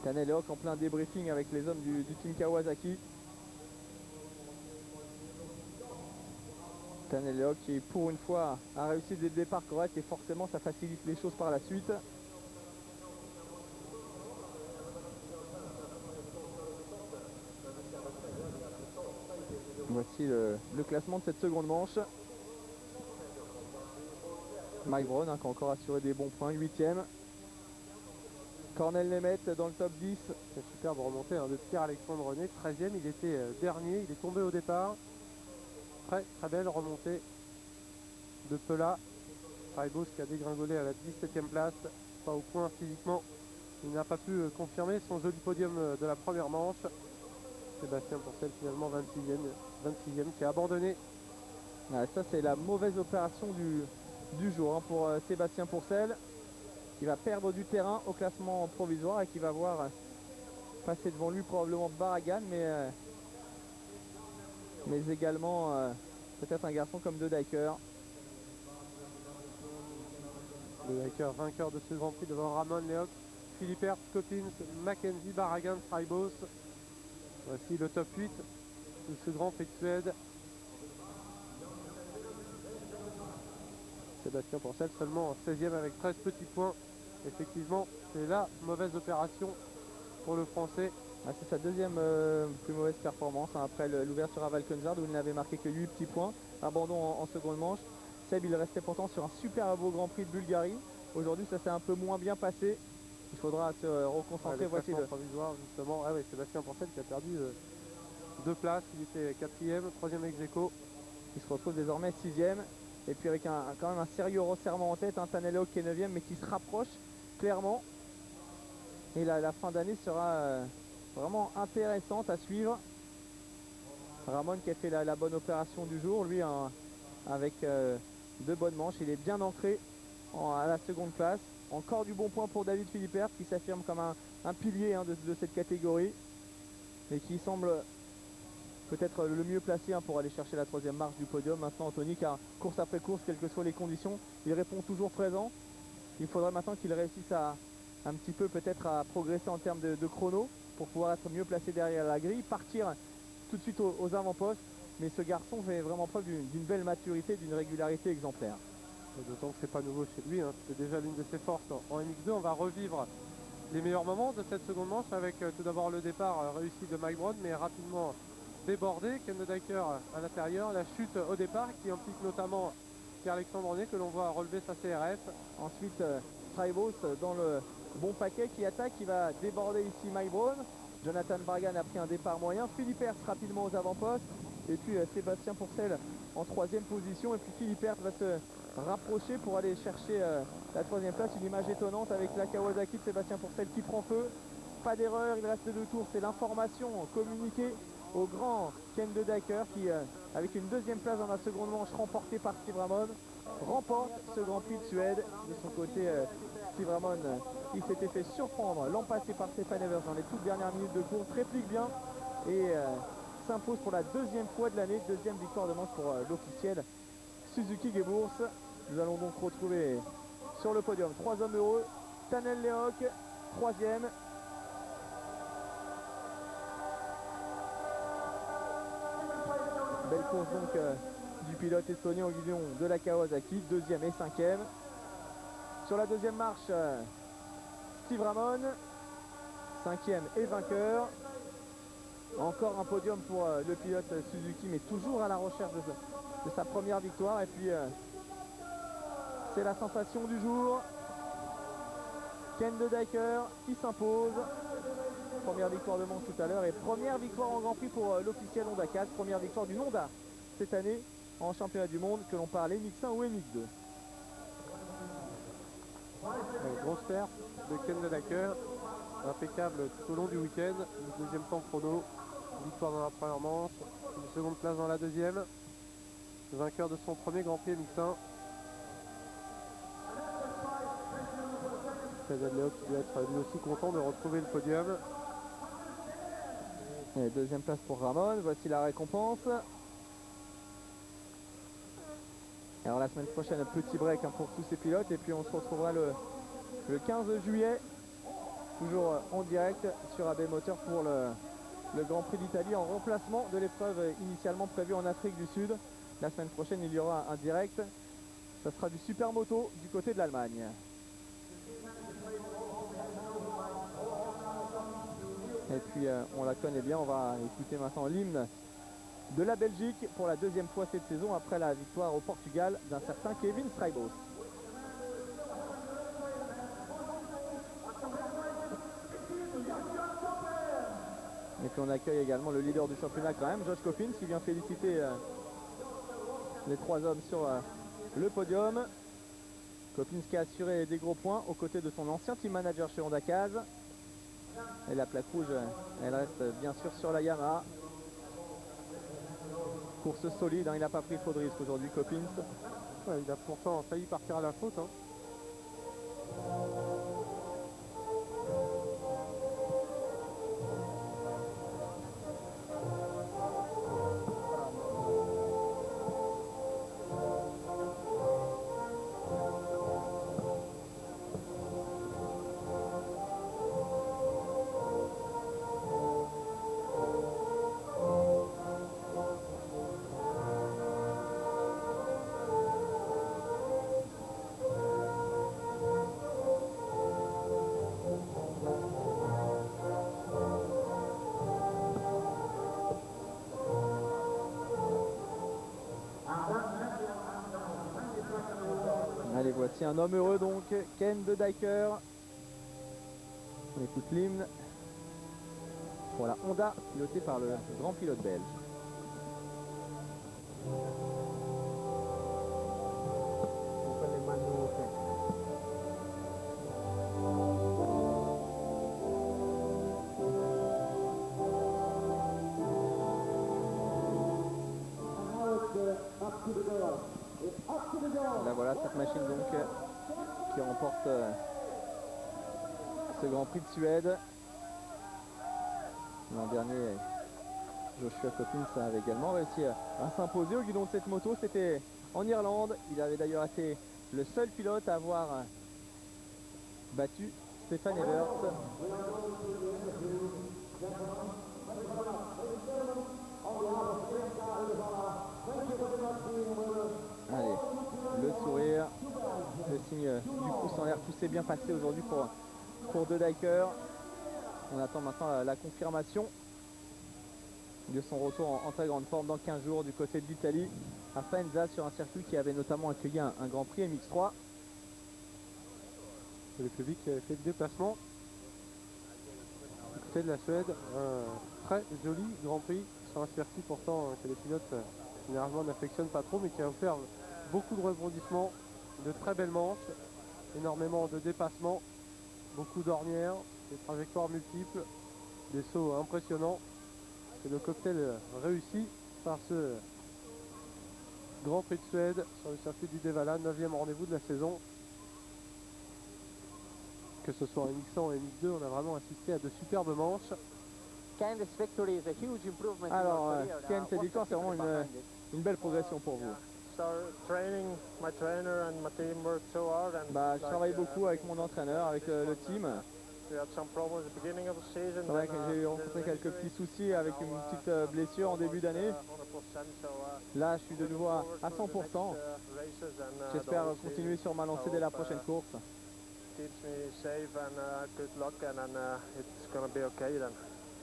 Tanel Leog en plein débriefing avec les hommes du team Kawasaki. Tanel Leog qui pour une fois a réussi dès le départ correct et forcément ça facilite les choses par la suite. Voici le classement de cette seconde manche. Mike Brown qui a encore assuré des bons points, 8e. Cornel Nemeth dans le top 10. C'est superbe remontée de Pierre-Alexandre René, 13e, il était dernier, il est tombé au départ. Très très belle remontée de Pela. Raibos qui a dégringolé à la 17e place, pas au point physiquement. Il n'a pas pu confirmer son joli podium de la première manche. Sébastien Pourcel finalement 26e qui a abandonné. Ouais, ça c'est la mauvaise opération du jour pour Sébastien Pourcel, qui va perdre du terrain au classement provisoire et qui va voir passer devant lui probablement Baragan, mais également peut-être un garçon comme De Dyker. De Dyker vainqueur de ce Grand Prix devant Ramon Leog, Philippers, Copins, Mackenzie, Baragan, Stribos. Voici le top 8 de ce Grand Prix de Suède. Sébastien Pourcel seulement en 16e avec 13 petits points. Effectivement, c'est la mauvaise opération pour le Français. Ah, c'est sa deuxième plus mauvaise performance après l'ouverture à Valkenswaard où il n'avait marqué que 8 petits points. Abandon en seconde manche. Seb, il restait pourtant sur un super beau Grand Prix de Bulgarie. Aujourd'hui, ça s'est un peu moins bien passé. Il faudra se reconcentrer. Voici le provisoire justement. Ah ouais, Sébastien Pourcel qui a perdu 2 places. Il était 4e, 3e ex aequo. Il se retrouve désormais 6e. Et puis avec quand même un sérieux resserrement en tête, un Tanello qui est 9e mais qui se rapproche clairement. Et la fin d'année sera vraiment intéressante à suivre. Ramon qui a fait la bonne opération du jour, lui avec 2 bonnes manches. Il est bien ancré à la seconde place. Encore du bon point pour David Philippert qui s'affirme comme un pilier de cette catégorie et qui semble peut-être le mieux placé pour aller chercher la 3e marche du podium. Maintenant Anthony, car course après course, quelles que soient les conditions, il répond toujours présent. Il faudrait maintenant qu'il réussisse un petit peu peut-être à progresser en termes de chrono pour pouvoir être mieux placé derrière la grille, partir tout de suite aux avant-postes. Mais ce garçon fait vraiment preuve d'une belle maturité, d'une régularité exemplaire. D'autant que c'est pas nouveau chez lui, hein. C'est déjà l'une de ses forces en MX2. On va revivre les meilleurs moments de cette seconde manche avec tout d'abord le départ réussi de Mike Brown, mais rapidement débordé. Ken de Dyker à l'intérieur, la chute au départ qui implique notamment Pierre-Alexandre René que l'on voit relever sa CRF. Ensuite Tribos dans le bon paquet qui attaque, qui va déborder ici Mike Brown. Jonathan Bargan a pris un départ moyen, Philippe Hertz rapidement aux avant-postes et puis Sébastien Pourcel en 3e position, et puis Philippe Hertz va se rapprocher pour aller chercher la 3e place. Une image étonnante avec la Kawasaki de Sébastien Pourcel qui prend feu. Pas d'erreur, il reste 2 tours, c'est l'information communiquée au grand Ken de Dyker qui avec une 2e place dans la seconde manche remportée par Steve Ramon remporte ce Grand Prix de Suède. De son côté Steve Ramon il s'était fait surprendre l'an passé par Stefan Evers dans les toutes dernières minutes de course, réplique bien et s'impose pour la 2e fois de l'année, 2e victoire de manche pour l'officiel Suzuki Geburts. Nous allons donc retrouver sur le podium 3 hommes heureux. Tanel Lehoc 3e, belle course donc du pilote estonien au guidon de la Kawasaki, 2e et 5e. Sur la 2e marche Steve Ramon 5e et vainqueur. Encore un podium pour le pilote Suzuki, mais toujours à la recherche de sa première victoire. Et puis c'est la sensation du jour, Ken de Dyker qui s'impose. Première victoire de manche tout à l'heure et première victoire en Grand Prix pour l'officiel Honda 4, première victoire du Honda cette année en championnat du monde, que l'on parle MX1 ou MX2. Grosse perte de Ken de Dyker, impeccable tout au long du week-end. Le 2e temps chrono, victoire dans la première manche, une 2e place dans la 2e, vainqueur de son premier Grand Prix MX1. Tanel Lehoc qui doit être lui aussi content de retrouver le podium. Et 2e place pour Ramon, voici la récompense. Alors la semaine prochaine, un petit break pour tous ces pilotes et puis on se retrouvera le 15 juillet, toujours en direct sur AB Moteur pour le Grand Prix d'Italie en remplacement de l'épreuve initialement prévue en Afrique du Sud. La semaine prochaine, il y aura un direct. Ça sera du Supermoto du côté de l'Allemagne. Et puis on la connaît bien, on va écouter maintenant l'hymne de la Belgique pour la 2e fois cette saison après la victoire au Portugal d'un certain Kevin Strijbos. Et puis on accueille également le leader du championnat quand même, Josh Coffins, qui vient féliciter les 3 hommes sur le podium. Coffins qui a assuré des gros points aux côtés de son ancien team manager chez Honda Caz. Et la plaque rouge, elle reste bien sûr sur la Yamaha. Course solide, il n'a pas pris trop de risques aujourd'hui, Coffins. Ouais, il a pourtant failli partir à la faute. Allez, voici un homme heureux donc, Ken de Dyker. On écoute l'hymne pour la Honda pilotée par le grand pilote belge. Là voilà cette machine donc qui remporte ce Grand Prix de Suède. L'an dernier, Joshua Coppins avait également réussi à s'imposer au guidon de cette moto. C'était en Irlande. Il avait d'ailleurs été le seul pilote à avoir battu Stefan Evert. Allez, le sourire, le signe du pouce en l'air. Tout s'est bien passé aujourd'hui pour De Decker. On attend maintenant la confirmation de son retour en très grande forme dans 15 jours du côté de l'Italie, à Faenza, sur un circuit qui avait notamment accueilli un Grand Prix MX3. Et le public qui avait fait le déplacement du côté de la Suède. Un très joli Grand Prix sur un circuit pourtant que les pilotes généralement n'affectionnent pas trop, mais qui a offert beaucoup de rebondissements, de très belles manches, énormément de dépassements, beaucoup d'ornières, des trajectoires multiples, des sauts impressionnants. C'est le cocktail réussi par ce Grand Prix de Suède sur le circuit du Devala, 9e rendez-vous de la saison. Que ce soit en MX1 ou en MX2, on a vraiment assisté à de superbes manches. Alors, Ken, cette victoire, c'est vraiment une belle progression pour vous. Je travaille beaucoup avec mon entraîneur, avec le team. C'est vrai que j'ai rencontré quelques petits soucis avec une petite blessure en début d'année. Là, je suis de nouveau à 100%. J'espère continuer sur ma lancée dès la prochaine course.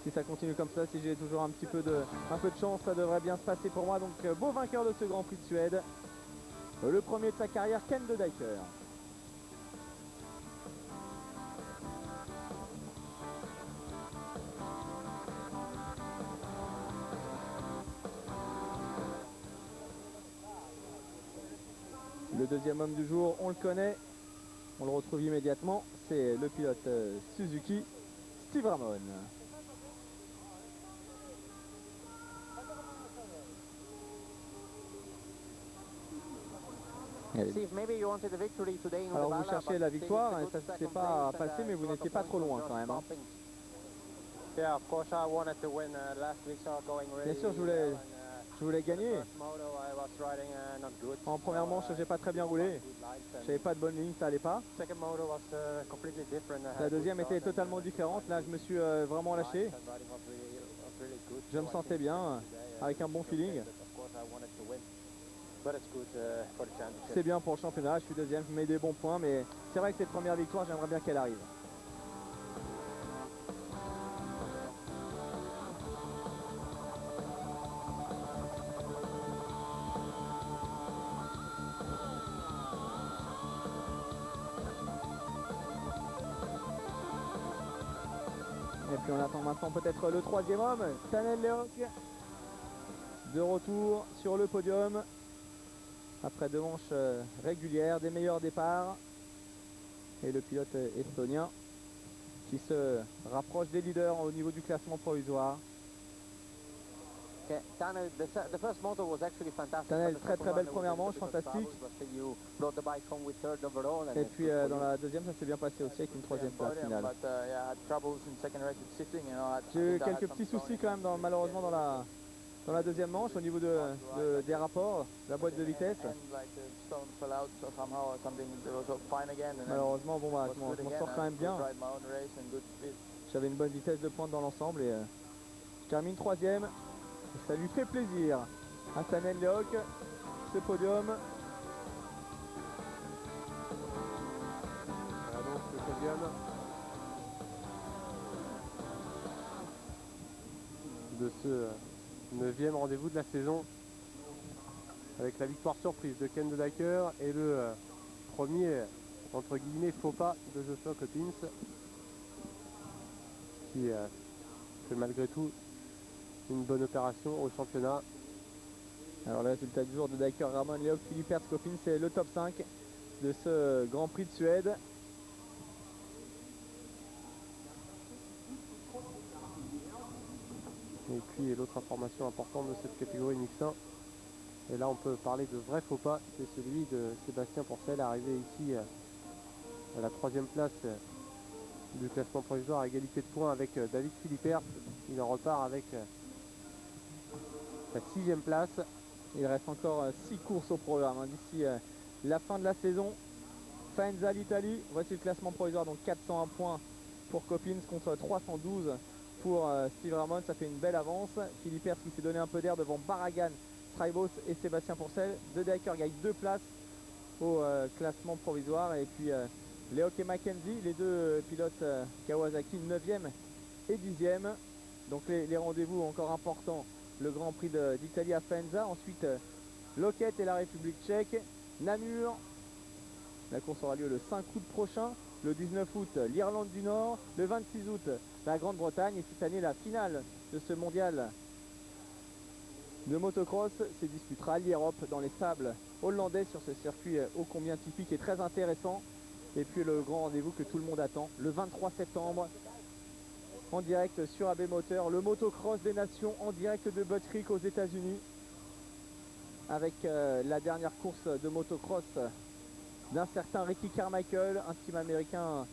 Si ça continue comme ça, si j'ai toujours un peu de chance, ça devrait bien se passer pour moi. Donc beau vainqueur de ce Grand Prix de Suède. Le premier de sa carrière, Ken De Decker. Le deuxième homme du jour, on le connaît. On le retrouve immédiatement. C'est le pilote Suzuki, Steve Ramon. Alors vous cherchez la victoire, et ça ne s'est pas passé, mais vous n'étiez pas trop loin quand même. Hein. Bien sûr, je voulais gagner. En première manche, j'ai pas très bien roulé. J'avais pas de bonne ligne, ça allait pas. La deuxième était totalement différente. Là, je me suis vraiment lâché. Je me sentais bien, avec un bon feeling. C'est bien pour le championnat, je suis deuxième, je mets des bons points, mais c'est vrai que cette première victoire, j'aimerais bien qu'elle arrive. Et puis on attend maintenant peut-être le troisième homme, Tanel Leok, de retour sur le podium. Après 2 manches régulières, des meilleurs départs. Et le pilote estonien qui se rapproche des leaders au niveau du classement provisoire. Tanel, très belle première manche, fantastique. Et puis dans la deuxième, ça s'est bien passé aussi avec une 3e place finale. J'ai eu quelques petits soucis quand même malheureusement dans la deuxième manche au niveau des rapports, de la boîte de vitesse. Malheureusement, bon, je m'en sors quand même bien. J'avais une bonne vitesse de pointe dans l'ensemble et je termine 3e. Ça lui fait plaisir à Tanel Leok, ce podium. Voilà donc le podium de ce 9e rendez-vous de la saison, avec la victoire surprise de Ken De Decker et le premier, entre guillemets, faux pas de Joshua Coppins. qui fait malgré tout une bonne opération au championnat. Alors le résultat du jour de Daker Ramon, Léo Philippe Hertzkopin, c'est le top 5 de ce Grand Prix de Suède. Et puis l'autre information importante de cette catégorie Mix1, et là on peut parler de vrai faux pas, c'est celui de Sébastien Pourcel, arrivé ici à la 3e place du classement provisoire à égalité de points avec David Philippert. Il en repart avec la 6e place. Il reste encore 6 courses au programme d'ici la fin de la saison. Faenza l'Italie, voici le classement provisoire, donc 401 points pour Coppins contre 312 pour Steve Ramon, ça fait une belle avance. Philippe Hertz qui s'est donné un peu d'air devant Barragan, Straibos et Sébastien Pourcel. De Daker gagne 2 places au classement provisoire. Et puis Leok et Mackenzie, les deux pilotes Kawasaki, 9e et 10e. Donc les rendez-vous encore importants, le Grand Prix d'Italie à Faenza. Ensuite Loket et la République tchèque, Namur. La course aura lieu le 5 août prochain. Le 19 août, l'Irlande du Nord. Le 26 août, la Grande-Bretagne. Et cette année, la finale de ce mondial de motocross se disputera à l'Europe dans les sables hollandais sur ce circuit ô combien typique et très intéressant. Et puis le grand rendez-vous que tout le monde attend, le 23 septembre, en direct sur AB Moteur, le motocross des nations en direct de Butte Creek aux États-Unis, avec la dernière course de motocross d'un certain Ricky Carmichael, un team américain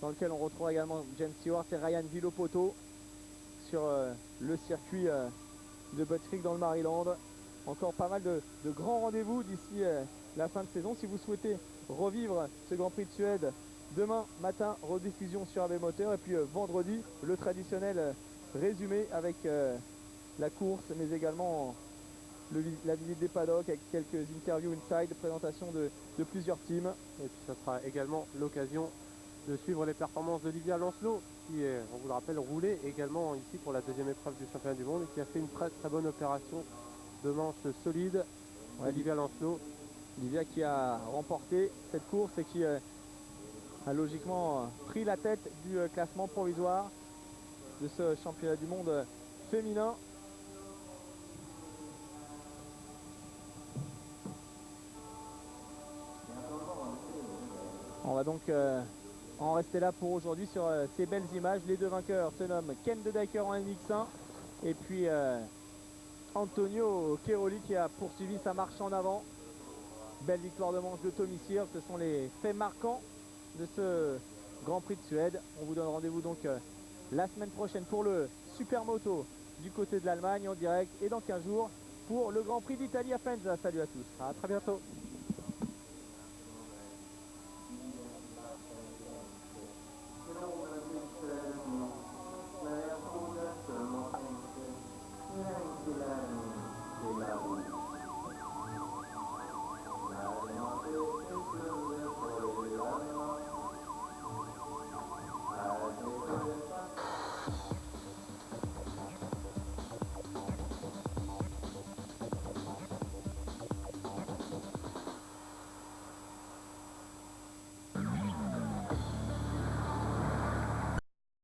dans lequel on retrouvera également James Stewart et Ryan Villopoto sur le circuit de Butte Creek dans le Maryland. Encore pas mal de grands rendez-vous d'ici la fin de saison. Si vous souhaitez revivre ce Grand Prix de Suède, demain matin, rediffusion sur AB Moteur, et puis vendredi, le traditionnel résumé avec la course, mais également la visite des paddocks avec quelques interviews inside, présentation de plusieurs teams. Et puis ça sera également l'occasion de suivre les performances d'Olivia Lancelot, qui est, on vous le rappelle, roulé également ici pour la 2e épreuve du championnat du monde et qui a fait une très très bonne opération de manche solide. Ouais, Olivia Lancelot. Olivia qui a remporté cette course et qui a logiquement pris la tête du classement provisoire de ce championnat du monde féminin. On va donc en rester là pour aujourd'hui sur ces belles images. Les deux vainqueurs se nomment Ken de Daker en MX1 et puis Antonio Cheroli qui a poursuivi sa marche en avant. Belle victoire de manche de Tommy Sears, ce sont les faits marquants de ce Grand Prix de Suède. On vous donne rendez-vous donc la semaine prochaine pour le Supermoto du côté de l'Allemagne en direct, et dans 15 jours pour le Grand Prix d'Italie à Faenza. Salut à tous. À très bientôt.